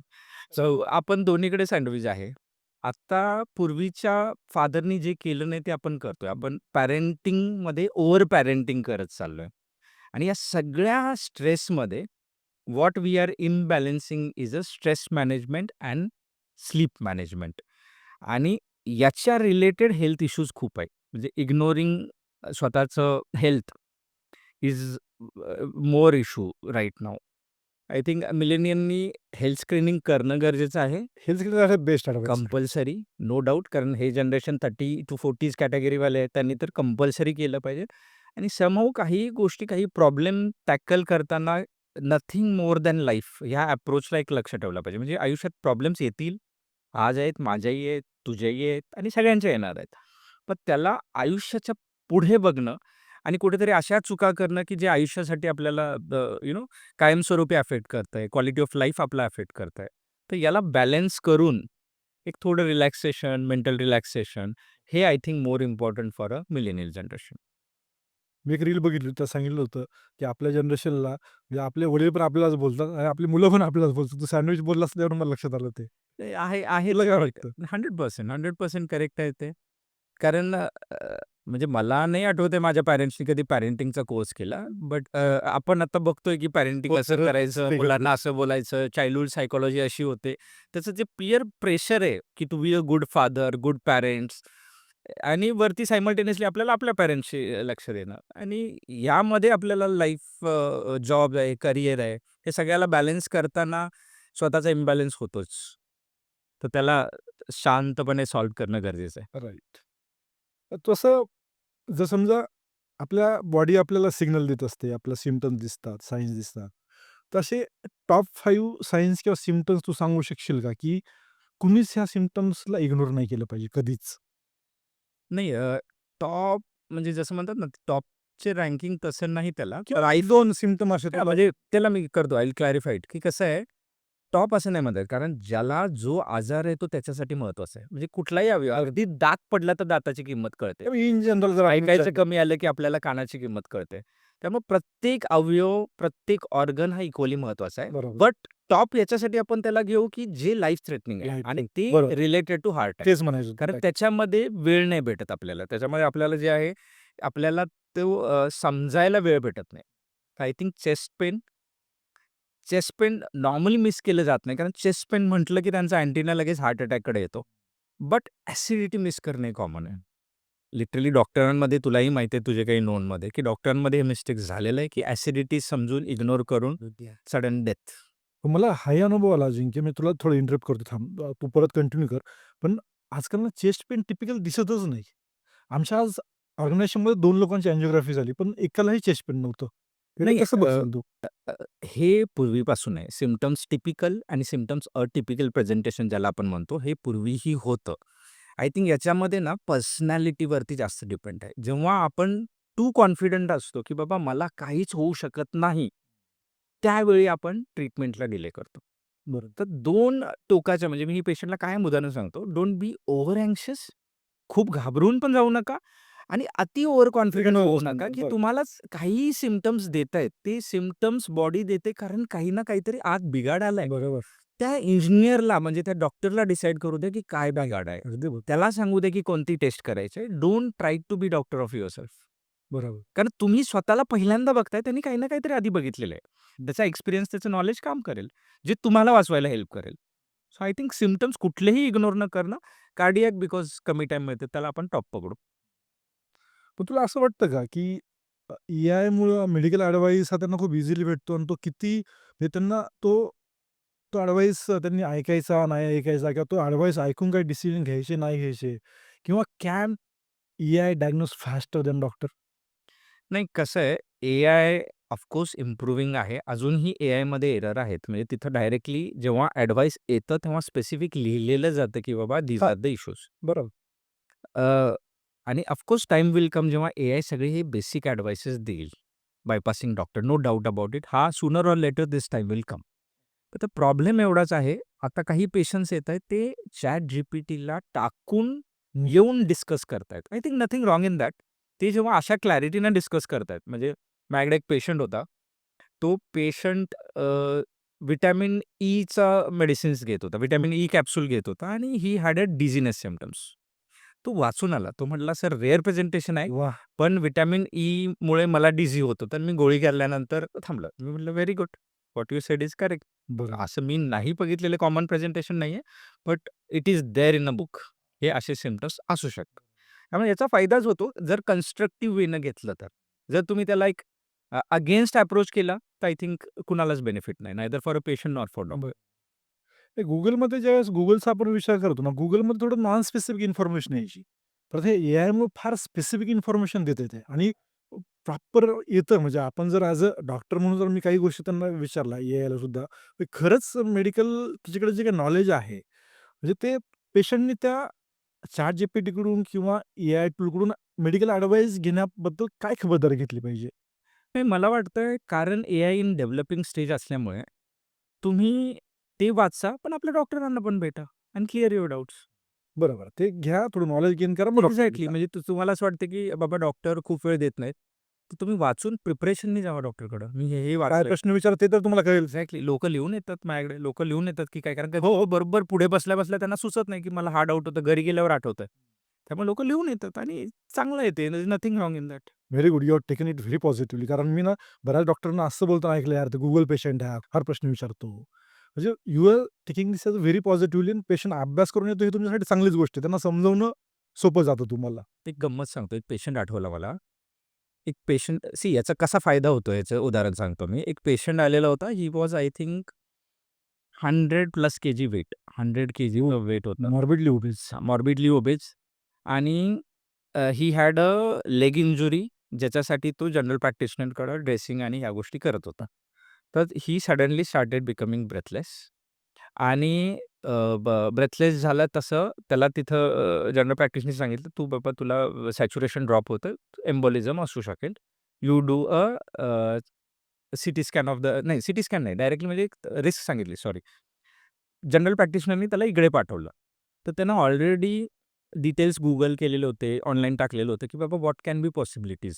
सो आपण दोन्हीकडे सँडविच आहे. आता पूर्वीच्या फादरनी जे केलं नाही ते आपण करतोय. आपण पॅरेंटिंगमध्ये ओव्हर पॅरेंटिंग करत चाललोय आणि या सगळ्या स्ट्रेसमध्ये what we are imbalancing is a stress management and sleep management. आणि याच्या रिलेटेड हेल्थ इश्यूज खूप आहे. म्हणजे इग्नोरिंग स्वतःचं health is more issue right now. I think मिलेनियननी हेल्थ स्क्रीनिंग करणं गरजेचं आहे. Health care best advice. Compulsory, no doubt. कारण हे जनरेशन 30 टू 40s कॅटेगरीवाले आहेत. त्यांनी तर कंपल्सरी केलं पाहिजे. आणि समहाऊ काही गोष्टी, काही प्रॉब्लेम टॅकल करताना नथिंग मोर दॅन लाईफ ह्या अप्रोचला एक लक्ष ठेवलं पाहिजे. म्हणजे आयुष्यात प्रॉब्लेम्स येतील. आज आहेत, माझ्याही आहेत, तुझ्याही आहेत आणि सगळ्यांच्या येणार आहेत. पण त्याला आयुष्याच्या पुढे बघणं आणि कुठेतरी अशा चुका करणं, की जे आयुष्यासाठी आपल्याला कायमस्वरूपी अफेक्ट करतंय, क्वालिटी ऑफ लाईफ आपला अफेक्ट करतंय. तर याला बॅलन्स करून एक थोडं रिलॅक्सेशन, मेंटल रिलॅक्सेशन हे I think more important for a millennial generation. मी एक रील बघितली त्यात सांगितलं होतं, की आपल्या जनरेशनला म्हणजे आपले वडील पण आपल्यालाच बोलतात आणि आपली मुलं पण आपल्यालाच बोलतात. तू सँडविच बोललास त्यावरून मला लक्षात आलं ते. ते आहे तुला काय वाटतं? 100% करेक्ट आहे ते. कारण म्हणजे मला नाही आठवत आहे माझ्या पॅरेंट्सनी कधी पॅरेंटिंगचा कोर्स केला. बट आपण आता बघतोय की पॅरेंटिंग हो, कसं सगळं करायचं, ते मुलांना असं बोलायचं, चाइल्डहूड सायकॉलॉजी अशी होते. त्याचं जे पियर प्रेशर आहे, की to be a good father, good parents आणि वरती सायमल्टेनियसली आपल्याला आपल्या पॅरेंट्सशी लक्ष देणं आणि यामध्ये आपल्याला लाईफ, जॉब आहे, करियर आहे, हे सगळ्याला बॅलन्स करताना स्वतःचा इम्बॅलन्स होतोच. तर त्याला शांतपणे सॉल्व्ह करणं गरजेचं आहे. राईट. तसं जर समजा आपल्या बॉडी आपल्याला सिग्नल देत असते, आपल्या सिम्प्टम्स दिसतात, सायन्स दिसतात. तर असे टॉप 5 सायन्स किंवा सिम्प्टम्स तू सांगू शकशील का, की कुणीच ह्या सिम्प्टम्सला इग्नोर नाही केलं पाहिजे कधीच? नाही, टॉप म्हणजे जसं म्हणतात ना, टॉपचे रँकिंग तसं नाही त्याला. किंवा 2 सिम्प्टम असे तुला म्हणजे त्याला मी करतो, आय विल क्लॅरिफाय इट, की कसं आहे, टॉप असं नाही म्हणतात. कारण ज्याला जो आजार आहे तो त्याच्यासाठी महत्त्वाचा आहे. म्हणजे कुठलाही अवयव, अगदी दात पडला तर दाताची किंमत कळते. इन जनरल जर ऐकायचं कमी आलं की आपल्याला कानाची किंमत कळते. त्यामुळे प्रत्येक अवयव, प्रत्येक ऑर्गन हा इक्वली महत्त्वाचा आहे. बरोबर. बट टॉप याच्यासाठी आपण त्याला घेऊ, की जे लाईफ थ्रेटनिंग आहे Life आणि threatening. ते बरोबर. रिलेटेड टू हार्ट आहे. तेच म्हणायचं होतं. कारण त्याच्यामध्ये वेळ नाही भेटत आपल्याला. त्याच्यामध्ये आपल्याला जे आहे, आपल्याला तो समजायला वेळ भेटत नाही. I think chest pain normally miss केलं जात नाही. कारण चेस्ट पेन म्हटलं की त्यांचा अँटिना लगेच हार्ट अटॅककडे येतो. बट ॲसिडिटी मिस करणे कॉमन आहे. लिटरली डॉक्टरांमध्ये तुलाही माहिती आहे तुझे काही नोंदमध्ये, की डॉक्टरांमध्ये हे मिस्टेक झालेलं आहे, की ॲसिडिटी समजून इग्नोर करून सडन डेथ. मला हाही अनुभव आला अजिंक्य. मी तुला थोडं इंटरप्ट करतो थांब. तू परत कंटिन्यू कर. पण आजकाल ना चेस्ट पेन टिपिकल दिसतच नाही. आमच्या आज ऑर्गनायझेशनमध्ये 2 लोकांची अँजिओग्राफी झाली, पण एकालाही चेस्ट पेन नव्हतं. हे नाही, कसं बघशील तू? अ, अ, हे पूर्वीपासून आहे. सिम्प्टम्स टिपिकल आणि सिम्प्टम्स अटिपिकल प्रेझेंटेशन ज्याला आपण म्हणतो, हे पूर्वीही होतं. आय थिंक याच्यामध्ये ना पर्सनॅलिटीवरती जास्त डिपेंड आहे. जेव्हा आपण टू कॉन्फिडंट असतो, की बाबा मला काहीच होऊ शकत नाही, त्यावेळी आपण ट्रीटमेंटला डिले करतो. बरं. तर 2 टोकाच्या म्हणजे मी पेशंटला कायम उदाहरण सांगतो, डोंट बी ओव्हर अँक्शियस. खूप घाबरून पण जाऊ नका आणि अति ओव्हर कॉन्फिडंट होऊ नका, की बरं. तुम्हालाच काहीही सिम्प्टम्स देतायत. ते सिम्प्टम्स बॉडी देते कारण काही ना काहीतरी आत बिघाड आलाय. बरोबर. त्या इंजिनिअरला म्हणजे त्या डॉक्टरला डिसाईड करू दे, की काय बिघाड आहे. अगदी बरोबर. त्याला सांगू दे, की कोणती टेस्ट करायची आहे. Don't try to be doctor of yourself. बरोबर. कारण तुम्ही स्वतःला पहिल्यांदा बघताय, त्यांनी काही ना काहीतरी आधी बघितलेलं आहे. त्याचा एक्सपिरियन्स, त्याचं नॉलेज काम करेल, जे तुम्हाला वाचवायला हेल्प करेल. सो आय थिंक सिम्प्टम्स कुठलेही इग्नोर न करणं, कार्डियाक बिकॉज कमी टाईम मिळते, त्याला आपण टॉप पकडू. पण तुला असं वाटतं का, की ए-आयमुळं मेडिकल ॲडवाईस हा त्यांना खूप इझिली भेटतो आणि तो किती म्हणजे त्यांना तो तो ॲडवाईस त्यांनी ऐकायचा, नाही ऐकायचा किंवा तो ॲडवाईस ऐकून काही डिसिजन घ्यायचे, नाही घ्यायचे किंवा can AI diagnose faster than doctor? नाही, कसं आहे, एआय ऑफकोर्स इम्प्रूव्हिंग आहे. अजूनही एआयमध्ये एरर आहेत. म्हणजे तिथं डायरेक्टली जेव्हा ॲडव्हाइस येतं, तेव्हा स्पेसिफिक लिहिलेलं जातं, की बाबा दीज हां, आर द इश्यूज. बरोबर. आणि ऑफकोर्स टाईम विल कम जेव्हा एआय सगळे हे बेसिक ॲडवाइसेस देईल, bypassing doctor, no doubt about it. हा sooner or later this time will come. तर प्रॉब्लेम एवढाच आहे, आता काही पेशंट्स येतायत, ते ChatGPTला टाकून हं. येऊन डिस्कस करतायत. I think nothing wrong in that. ते जेव्हा अशा क्लॅरिटीनं डिस्कस करतायत, म्हणजे माझ्याकडे एक पेशंट होता. तो पेशंट व्हिटॅमिन ईचा मेडिसिन्स घेत होता. व्हिटॅमिन ई कॅप्सूल घेत होता आणि ही हॅड अ डिझीनेस सिम्प्टम्स. तो वाचून आला. तो म्हटला, "सर रेअर प्रेझेंटेशन आहे, वाह! पण व्हिटॅमिन ईमुळे मला डिझी होत होतं." तर मी गोळी घेतल्यानंतर थांबलं. मी म्हटलं, "very good. What you said is correct." बरोबर. असं मी नाही बघितलेलं कॉमन प्रेझेंटेशन नाहीये, but it is there in a book. हे असे सिम्प्टम्स असू शकतात. त्यामुळे याचा फायदाच होतो जर कन्स्ट्रक्टिव्ह वेनं घेतलं तर. जर तुम्ही त्याला एक अगेन्स्ट अप्रोच केला, तर आय थिंक कुणालाच बेनिफिट नाही. Neither for a patient nor for doctor. बरं. ते Googleमध्ये ज्यावेळेस Googleचा आपण विचार करतो ना, Googleमध्ये थोडं नॉन स्पेसिफिक इन्फॉर्मेशन यायची. तर हे ए-आयमुळे फार स्पेसिफिक इन्फॉर्मेशन देते ते आणि प्रॉपर येतं. म्हणजे आपण जर ॲज अ डॉक्टर म्हणून जर मी काही गोष्टी त्यांना विचारल्या ए-आयला सुद्धा, तर खरंच मेडिकल त्याच्याकडे जे काही नॉलेज आहे, म्हणजे ते पेशंटनी त्या ChatGPTकडून किंवा ए-आय टूलकडून मेडिकल ॲडवाईस घेण्याबद्दल काय खबरदारी घेतली पाहिजे? नाही, मला वाटतंय कारण एआय इन डेव्हलपिंग स्टेज असल्यामुळे तुम्ही ते वाचा, पण आपल्या डॉक्टरांना पण भेटा आणि क्लिअर युअर डाउट्स. बरोबर. ते घ्या, थोडं नॉलेज गेन करा, मग एक्झॅक्टली. डॉक्टरला म्हणजे तुम्हाला असं वाटतं, की बाबा डॉक्टर खूप वेळ देत नाहीत. तर तुम्ही वाचून प्रिपरेशननी जावा डॉक्टरकडं. मी हे काय वाचलंय. प्रश्न विचारते तर तुम्हाला कळेल. एक्झॅक्टली. लोकं लिहून येतात माझ्याकडे. लोकं लिहून येतात, की काय कारण का हो, बरोबर पुढे बसल्या-बसल्या त्यांना सुचत नाही, की मला हा डाऊट होता. घरी गेल्यावर आठवतंय. त्यामुळे लोकं लिहून येतात आणि चांगलं आहे ते. Nothing wrong in that. Very good. You are taken it very positively. कारण मी ना बऱ्याच डॉक्टरांना असं बोलताना ऐकलं, "यार, ते Google पेशंट आहे, फार प्रश्न विचारतो." म्हणजे you are taking this age very positively आणि पेशंट अभ्यास करून येतो, हे तुमच्यासाठी चांगलीच गोष्ट आहे. त्यांना समजावणं सोपं जातं तुम्हाला. एक गंमत सांगतो. एक पेशंट आठवला मला. एक पेशंट याचा कसा फायदा होतो याचं उदाहरण सांगतो मी. एक पेशंट आलेला होता. He was I think 100 plus KG weight. 100 KG weight होतं. Morbidly obese. मॉर्बिडली ओबेज आणि he had a leg injury ज्याच्यासाठी तो जनरल प्रॅक्टिशनरकडे ड्रेसिंग आणि ह्या गोष्टी करत होता. तर he suddenly started becoming breathless आणि ब्रेथलेस झाला तसं त्याला तिथं जनरल प्रॅक्टिशनरने सांगितलं, "तू बाबा तुला सॅच्युरेशन ड्रॉप होतं, एम्बोलिझम असू शकेल. You do a CT scan of the" नाही, सीटी स्कॅन नाही, डायरेक्टली म्हणजे रिस्क सांगितली, सॉरी. जनरल प्रॅक्टिशनरनी त्याला इकडे पाठवलं. तर त्यानं ऑलरेडी डिटेल्स Google केलेले होते, ऑनलाईन टाकलेलं होतं, की बाबा व्हॉट कॅन बी पॉसिबिलिटीज.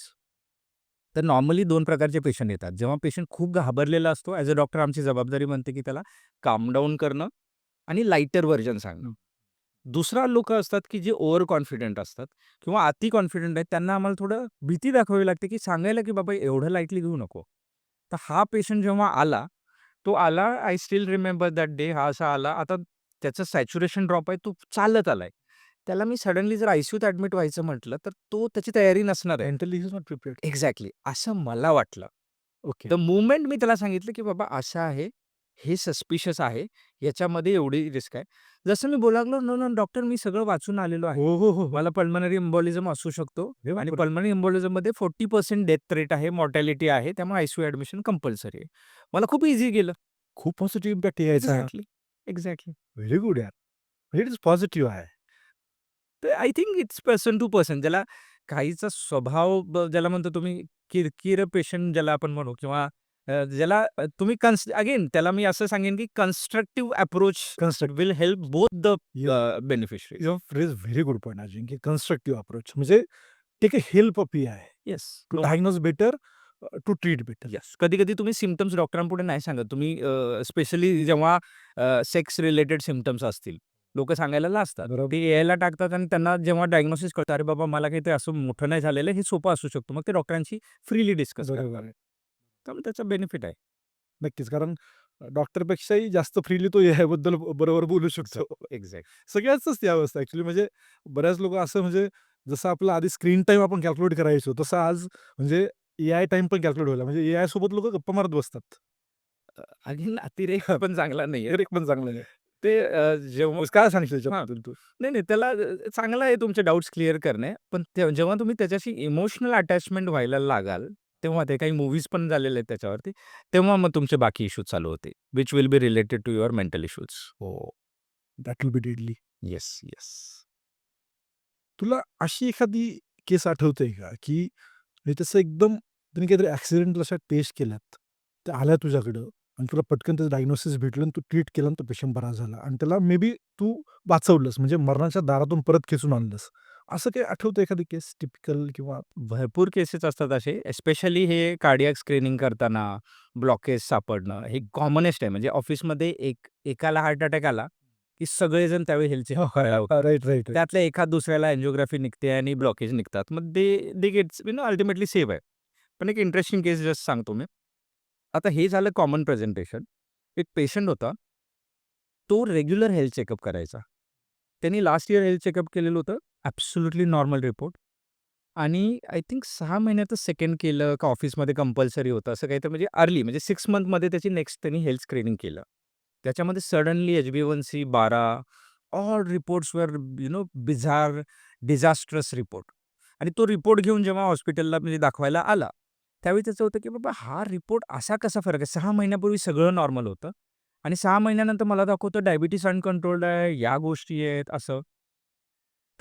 तर नॉर्मली 2 प्रकारचे पेशंट येतात. जेव्हा पेशंट खूप घाबरलेला असतो, ॲज अ डॉक्टर आमची जबाबदारी बनते, की त्याला काम डाऊन करणं आणि लाइटर व्हर्जन सांगणं. दुसरा लोकं असतात, की जे ओव्हर कॉन्फिडंट असतात किंवा अति कॉन्फिडंट आहेत. त्यांना आम्हाला थोडं भीती दाखवावी लागते, की सांगायला, की बाबा एवढं लाईटली घेऊ नको. तर हा पेशंट जेव्हा आला, तो आला, I still remember that day. हा असा आला. आता त्याचं सॅच्युरेशन ड्रॉप आहे, तो चालत आलाय. त्याला मी सडनली जर आयसीयूत ॲडमिट व्हायचं म्हटलं, तर तो त्याची तयारी नसणार आहे. Mentally he is not prepared. Exactly. असं मला वाटलं. ओके. द मोमेंट मी त्याला सांगितलं, की "बाबा असं आहे, हे सस्पिशियस आहे, याच्यामध्ये एवढी रिस्क आहे." जसं मी बोलायला लागलो, "नो, नो डॉक्टर, मी सगळं वाचून आलेलो आहे. हो, हो, हो, हो. मला पल्मनरी एम्बोलिझम असू शकतो अरे आणि बापरे! पल्मनरी एम्बोलिझममध्ये 40% डेथ रेट आहे, मॉर्टॅलिटी आहे. त्यामुळे आयसीयू ॲडमिशन कंपल्सरी आहे." मला खूप ईझी गेलं. खूप पॉझिटिव्ह इम्पॅक्ट यायचा. Exactly, exactly. व्हेरी गुड यार. म्हणजे इट इज पॉझिटिव्ह आहे. तर I think it's person to person. ज्याला काहीचा स्वभाव ज्याला म्हणतो तुम्ही किरकिर पेशंट ज्याला आपण म्हणू किंवा ज्याला तुम्ही अगेन त्याला मी असं सांगेन की constructive approach construct will help both the you beneficiaries. Your phrase very good point Ajinkya, की कन्स्ट्रक्टिव्ह अप्रोच म्हणजे take a help of AI yes. To diagnose better, to treat better. Yes. कधी-कधी तुम्ही सिम्प्टम्स डॉक्टरांपुढे नाही सांगत. तुम्ही स्पेशली जेव्हा sex related symptoms असतील. लोकं सांगायला लाजतात. बरोबर. ते एआयला टाकतात आणि त्यांना जेव्हा डायग्नोसिस कळतं, "अरे बाबा, मला काही ते असं मोठं नाही झालेलं, हे सोपं असू शकतं." मग ते डॉक्टरांशी फ्रीली डिस्कस बरोबर करतात. आहे. त्यामुळे त्याचा बेनिफिट आहे. नक्कीच. कारण डॉक्टरपेक्षाही जास्त फ्रीली तो एआय बद्दल बरोबर बोलू शकतो. एक्झॅक्ट. सगळ्याचंच ती अवस्था ॲक्चुअली म्हणजे बऱ्याच लोकं असं म्हणजे जसं आपलं आधी स्क्रीन टाईम आपण कॅल्क्युलेट करायचो, तसं आज म्हणजे एआय टाईम पण कॅल्क्युलेट व्हायला म्हणजे एआय सोबत लोकं गप्पा मारत बसतात. आणि अतिरेक पण चांगला नाहीये. एक पण चांगलं नाही. ते जेव्हा काय सांगशील हां. त्याच्याबद्दल तू? नाही, नाही. त्याला चांगलं आहे तुमचे डाउट्स क्लिअर करणे. पण जेव्हा तुम्ही त्याच्याशी इमोशनल अटॅचमेंट व्हायला लागाल, तेव्हा ते काही मूव्हीज पण झालेले आहेत त्याच्यावरती. तेव्हा मग तुमचे बाकी इश्यूज चालू होतील, which will be related to your mental issues. हो. That will be deadly. Yes, yes. तुला अशी एखादी केस आठवते का, की म्हणजे तसं एकदम त्यांनी काहीतरी ॲक्सिडेंटल अशा टेस्ट केल्यात. त्या आल्या तुझ्याकडं आणि तुला पटकन त्याचं डायग्नोसिस भेटलं आणि तू ट्रीट केलं आणि तो पेशंट बरा झाला आणि त्याला मे बी तू वाचवलंस म्हणजे मरणाच्या दारातून परत खेचून आणलंस. असं काही आठवतं एखादी केस टिपिकल किंवा भरपूर केसेस असतात असे. स्पेशली हे कार्डियाक स्क्रीनिंग करताना ब्लॉकेज सापडणं हे कॉमनेस्ट आहे. म्हणजे ऑफिसमध्ये एकाला हार्ट अटॅक आला, की सगळेजण त्यावेळी हेल्थ चेकअप करायला राईट, राईट, राईट. त्यातल्या एखाद दुसऱ्याला अँजिओग्राफी निघते आणि ब्लॉकेज निघतात. मग दे दे गेट्स अल्टिमेटली सेव्ह आहे. पण एक इंटरेस्टिंग केस जस्ट सांगतो मी. आता हे झालं कॉमन प्रेझेंटेशन. एक पेशंट होता. तो रेग्युलर हेल्थ चेकअप करायचा. त्यांनी लास्ट इयर हेल्थ चेकअप केलेलं होतं. ॲब्सोल्युटली नॉर्मल रिपोर्ट आणि आय थिंक 6 महिन्यातच सेकंड केलं का ऑफिसमध्ये कंपल्सरी होतं असं काहीतरी म्हणजे अर्ली म्हणजे 6 मंथमध्ये त्याची नेक्स्ट त्यांनी हेल्थ स्क्रीनिंग केलं. त्याच्यामध्ये सडनली HbA1c 12 ऑल रिपोर्ट्स वर बिझार डिझास्ट्रस रिपोर्ट आणि तो रिपोर्ट घेऊन जेव्हा हॉस्पिटलला म्हणजे दाखवायला आला, त्यावेळी त्याचं होतं की बाबा हा रिपोर्ट असा कसा फरक आहे? 6 महिन्यापूर्वी सगळं नॉर्मल होतं आणि 6 महिन्यानंतर मला दाखवतं डायबिटीज अनकंट्रोल्ड आहे, या गोष्टी आहेत असं.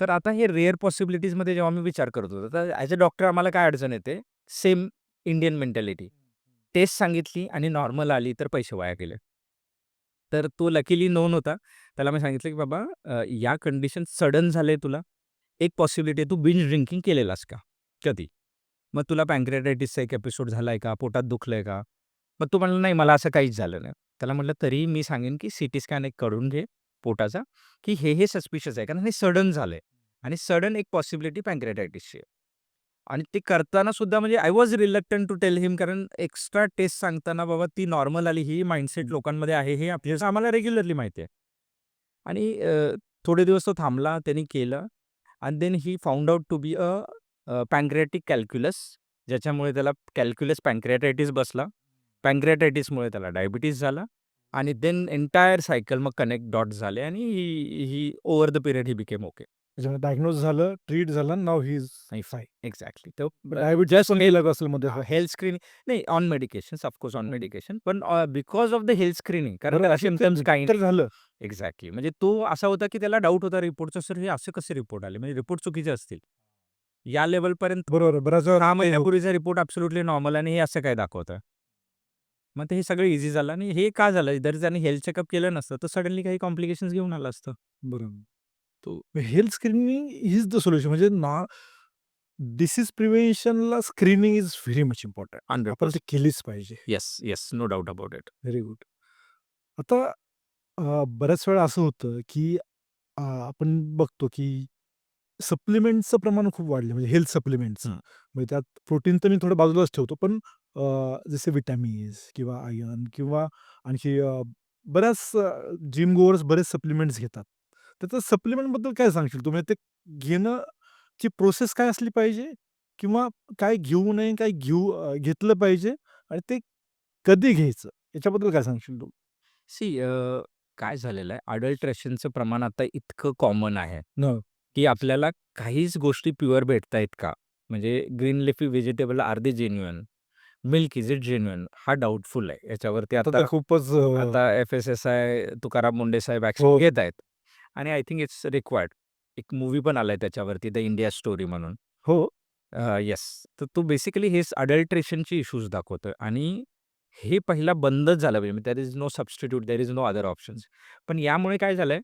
तर आता हे रेअर पॉसिबिलिटीजमध्ये जेव्हा मी विचार करत होतो, तर ॲज अ डॉक्टर आम्हाला काय अडचण येते? Same Indian mentality. टेस्ट सांगितली आणि नॉर्मल आली तर पैसे वाया गेले. तर तो लकीली नोन होता. त्याला मी सांगितलं, की "बाबा या कंडिशन सडन झाले तुला. एक पॉसिबिलिटी आहे, तू बिंज ड्रिंकिंग केलेलास का? कधी? मग तुला पॅन्क्रियाटायटिसचा एक एपिसोड झालाय का? पोटात दुखलंय का?" मग तो म्हणला, "नाही, मला असं काहीच झालं नाही." त्याला म्हटलं, "तरीही मी सांगेन, की सीटी स्कॅन एक करून घे पोटाचा, की हे सस्पिशियस आहे." कारण हे सडन झालंय आणि सडन एक पॉसिबिलिटी पॅन्क्रियाटायटिसची आहे. आणि ते करताना सुद्धा म्हणजे I was reluctant to tell him कारण एक्स्ट्रा टेस्ट सांगताना बाबा ती नॉर्मल आली ही माइंडसेट लोकांमध्ये आहे हे आपल्याला आम्हाला रेग्युलरली माहिती आहे. आणि थोडे दिवस तो थांबला, त्यांनी केलं आणि then he found out to be pancreatic calculus ज्याच्यामुळे त्याला कॅल्क्युलस पॅन्क्रियाटायटिस बसला. पॅन्क्रियाटायटिसमुळे त्याला डायबिटीज झाला आणि देन एंटायर सायकल मग कनेक्ट डॉट्स झाले आणि he he over the period he became okay. त्याच्यामुळे डायग्नोज झालं, ट्रीट झालं, now he is fine. Exactly. तर डायबिटीज पण गेलं असेल मध्ये. हेल्थ स्क्रीनिंग नाही on medications of course on medication पण because of the health screening कारण बरोबर, त्याला असे सिम्पटम्स काही तर झालं. एक्झॅक्टली म्हणजे तो असा होता की त्याला डाऊट होता रिपोर्टचा सर हे असे कसे रिपोर्ट आले म्हणजे रिपोर्ट चुकीचे असतील या लेवलपर्यंत बरोबर आहे. बऱ्याच वेळा 6 महिन्यापूर्वीचा रिपोर्ट ॲब्सोल्युटली नॉर्मल आणि हे असं काय दाखवतं मग ते हे सगळं इझी झालं आणि हे का झालं जर त्याने हेल्थ चेकअप केलं नसतं तर सडनली काही कॉम्प्लिकेशन्स घेऊन आलं असतं. बरोबर. तो health screening is the solution म्हणजे डिसीज प्रिव्हेन्शनला screening is very much important. आपण ते 100%. केलीच पाहिजे. Yes, yes. No doubt about it. Very good. आता बऱ्याच वेळा असं होतं, की आपण बघतो, की सप्लिमेंट्सचं प्रमाण खूप वाढलं म्हणजे हेल्थ सप्लिमेंट्स. हं. म्हणजे त्यात प्रोटीन तर मी थोडं बाजूलाच ठेवतो, पण जसे विटॅमिन्स किंवा आयर्न किंवा आणखी बऱ्याच जिम गोअर्स बरेच सप्लिमेंट्स घेतात. त्याचं सप्लिमेंटबद्दल काय सांगशील तू? म्हणजे ते घेणंची प्रोसेस काय असली पाहिजे? किंवा काय घेऊ नये, काय घेतलं पाहिजे आणि ते कधी घ्यायचं? याच्याबद्दल काय सांगशील तू? सी काय झालेलं आहे अडल्ट्रेशनचं प्रमाण आता इतकं कॉमन आहे न की आपल्याला काहीच गोष्टी प्युअर भेटतायत का? म्हणजे green leafy vegetable are they genuine? Milk is it genuine? हा डाऊटफुल आहे. याच्यावरती आता आता तर खूपच आता FSSI तुकाराम मुंडे साहेब ॲक्शन हो. घेत आहेत आणि आय थिंक इट्स रिक्वायर्ड. एक मूव्ही पण आलाय त्याच्यावरती द इंडिया स्टोरी म्हणून. हो. येस. तर तो बेसिकली हेच अडल्ट्रेशनचे इश्यूज दाखवतोय आणि हे पहिला बंदच झालं पाहिजे. There is no substitute, there is no other options. पण यामुळे काय झालंय,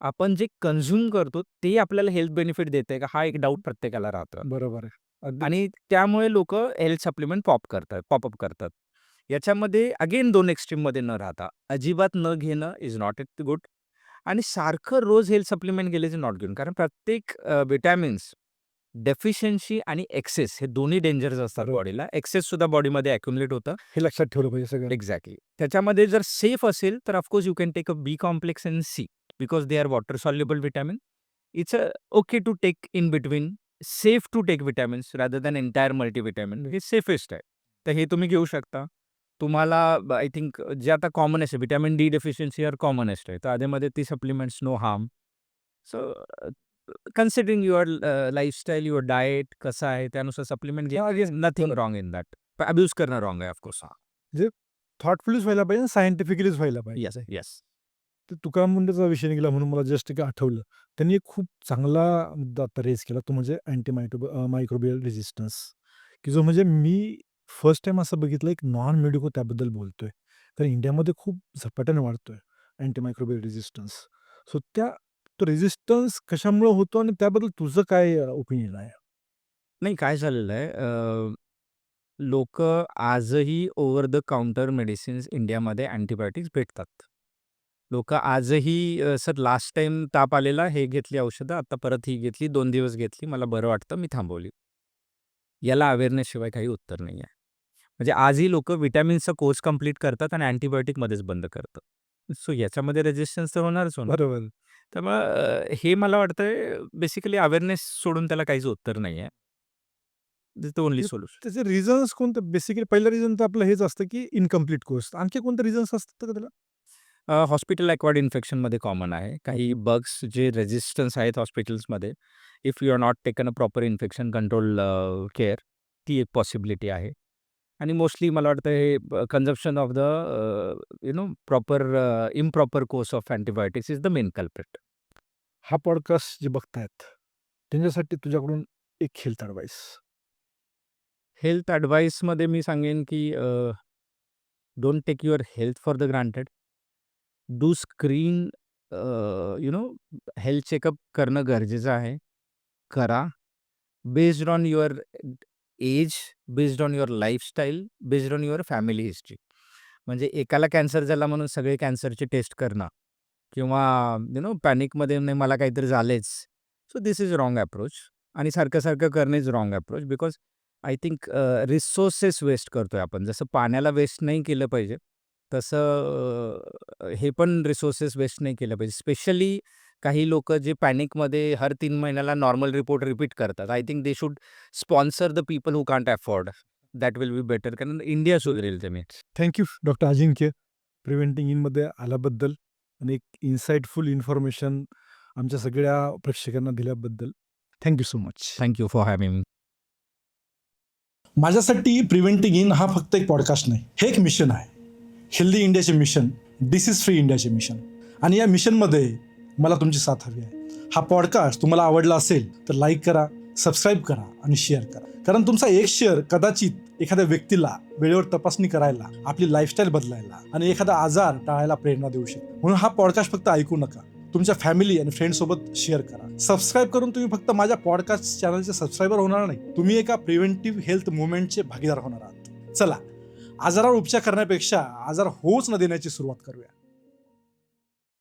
आपण जे कन्झ्युम करतो ते आपल्याला हेल्थ बेनिफिट देतंय का? हा एक डाऊट प्रत्येकाला राहतो. बरोबर आहे. अगदी आणि त्यामुळे लोकं हेल्थ सप्लिमेंट पॉपअप करतात. याच्यामध्ये अगेन 2 एक्स्ट्रीममध्ये न राहता, अजिबात न घेणं इज नॉट इट गुड आणि सारखं रोज हेल्थ सप्लिमेंट गेल्याचे नॉट गुड. कारण प्रत्येक विटॅमिन्स डेफिशियन्सी आणि एक्सेस हे दोन्ही डेंजरस असतात बरोबर. बॉडीला. एक्सेस सुद्धा बॉडीमध्ये अॅक्युमुलेट होतं. हे लक्षात ठेवलं पाहिजे सगळं. एक्झॅक्टली. त्याच्यामध्ये जर सेफ असेल तर of course you can take a B complex and C because they are water soluble vitamin. It's okay to take in between. Safe to take vitamins rather than entire multivitamin. हे safest आहे. तर हे तुम्ही घेऊ शकता. तुम्हाला आय थिंक जे आता कॉमनेस्ट आहे, vitamin D deficiency are commonest आहे. तर आधेमध्ये ती supplements no harm. So considering your lifestyle, your diet कसं आहे त्यानुसार सप्लिमेंट घ्या. Nothing wrong in that. पण अब्यूज करणं रॉंग आहे ऑफकोर्स. थॉटफुलीच व्हायला पाहिजे, सायंटिफिकलीच व्हायला पाहिजे. Yes, yes. तर तुकाराम मुंडेचा विषय निघाला म्हणून मला जस्ट एक आठवलं. त्यांनी एक खूप चांगला मुद्दा आता रेज केला, तो म्हणजे मायक्रोबियल रेझिस्टन्स, की जो म्हणजे मी फर्स्ट टाइम असं बघितलं एक नॉन मेडिको त्याबद्दल बोलतोय. कारण इंडियामध्ये खूप झपाट्याने वाढतोय अँटीमायक्रोबियल रेझिस्टन्स. सो तो रेझिस्टन्स कशामुळे होतो आणि त्याबद्दल तुझं काय ओपिनियन आहे? नाही, काय झालेलं आहे, लोकं आजही ओव्हर द काउंटर मेडिसिन्स इंडियामध्ये अँटिबायोटिक्स भेटतात. लोकं आजही सर लास्ट टाईम ताप आलेला, हे घेतली औषधं, आता परत ही घेतली, 2 दिवस घेतली, मला बरं वाटतं, मी थांबवली. याला अवेअरनेसशिवाय काही उत्तर नाही आहे. म्हणजे आजही लोकं व्हिटॅमिन्सचा कोर्स कंप्लीट करतात आणि अँटिबायोटिकमध्येच बंद करतात. सो याच्यामध्ये रेझिस्टन्स तर होणारच होणार. बरोबर. त्यामुळं हे मला वाटतंय बेसिकली अवेअरनेस सोडून त्याला काहीच उत्तर नाही आहे. दिस द ओन्ली सोल्युशन. त्याचे रिझन्स कोणते? बेसिकली पहिलं रिझन तर आपलं हेच असतं की इनकम्प्लीट कोर्स. आणखी कोणते रिझन्स असतात का त्याला? हॉस्पिटल ॲक्वायर्ड इन्फेक्शनमध्ये कॉमन आहे. काही बग्स जे रेझिस्टन्स आहेत हॉस्पिटल्समध्ये, if you are not taken a proper infection control care, ती एक पॉसिबिलिटी आहे. आणि मोस्टली मला वाटतं हे consumption of the proper improper course of antibiotics is the main culprit. हा पॉडकास्ट जे बघतायत त्यांच्यासाठी तुझ्याकडून एक हेल्थ ॲडवाईस. हेल्थ ॲडवाईसमध्ये मी सांगेन की don't take your health for the granted. Do screen health checkup करणं गरजेचं आहे. करा. Based on your age, based on your lifestyle, based on your family history. म्हणजे एकाला कॅन्सर झाला म्हणून सगळे कॅन्सरचे टेस्ट करणं किंवा पॅनिकमध्ये नाही मला काहीतरी झालेच. So this is wrong approach. आणि सारखं करणं is wrong approach because I think resources waste करतोय आपण. जसं पाण्याला वेस्ट नाही केलं पाहिजे, तसं हे पण रिसोर्सेस वेस्ट नाही केलं पाहिजे. स्पेशली काही लोकं जे पॅनिकमध्ये हर 3 महिन्याला नॉर्मल रिपोर्ट रिपीट करतात. I think they should sponsor the people who can't afford. That will be better. कारण इंडिया सुधरेल त्याने. थँक्यू डॉक्टर अजिंक्य, प्रिव्हेंटिंग इनमध्ये आल्याबद्दल आणि एक इन्साइटफुल इन्फॉर्मेशन आमच्या सगळ्या प्रेक्षकांना दिल्याबद्दल thank you so much. Thank you for having me. माझ्यासाठी प्रिव्हेंटिंग इन हा फक्त एक पॉडकास्ट नाही, हे एक मिशन आहे. हेल्दी इंडियाचे मिशन, डिसीज फ्री इंडियाचे मिशन. आणि या मिशनमध्ये मला तुमची साथ हवी आहे. हा पॉडकास्ट तुम्हाला आवडला असेल तर लाईक करा, सबस्क्राईब करा आणि शेअर करा. कारण तुमचा एक शेअर कदाचित एखाद्या व्यक्तीला वेळेवर तपासणी करायला, आपली लाईफस्टाईल बदलायला आणि एखादा आजार टाळायला प्रेरणा देऊ शकतो. म्हणून हा पॉडकास्ट फक्त ऐकू नका, तुमच्या फॅमिली आणि फ्रेंड्ससोबत शेअर करा. सबस्क्राईब करून तुम्ही फक्त माझ्या पॉडकास्ट चॅनलचे सबस्क्रायबर होणार नाही, तुम्ही एका प्रिव्हेंटिव्ह हेल्थ मुवमेंटचे भागीदार होणार आहात. चला, आजारावर उपचार करण्यापेक्षा आजार होऊच न देण्याची सुरुवात करूया.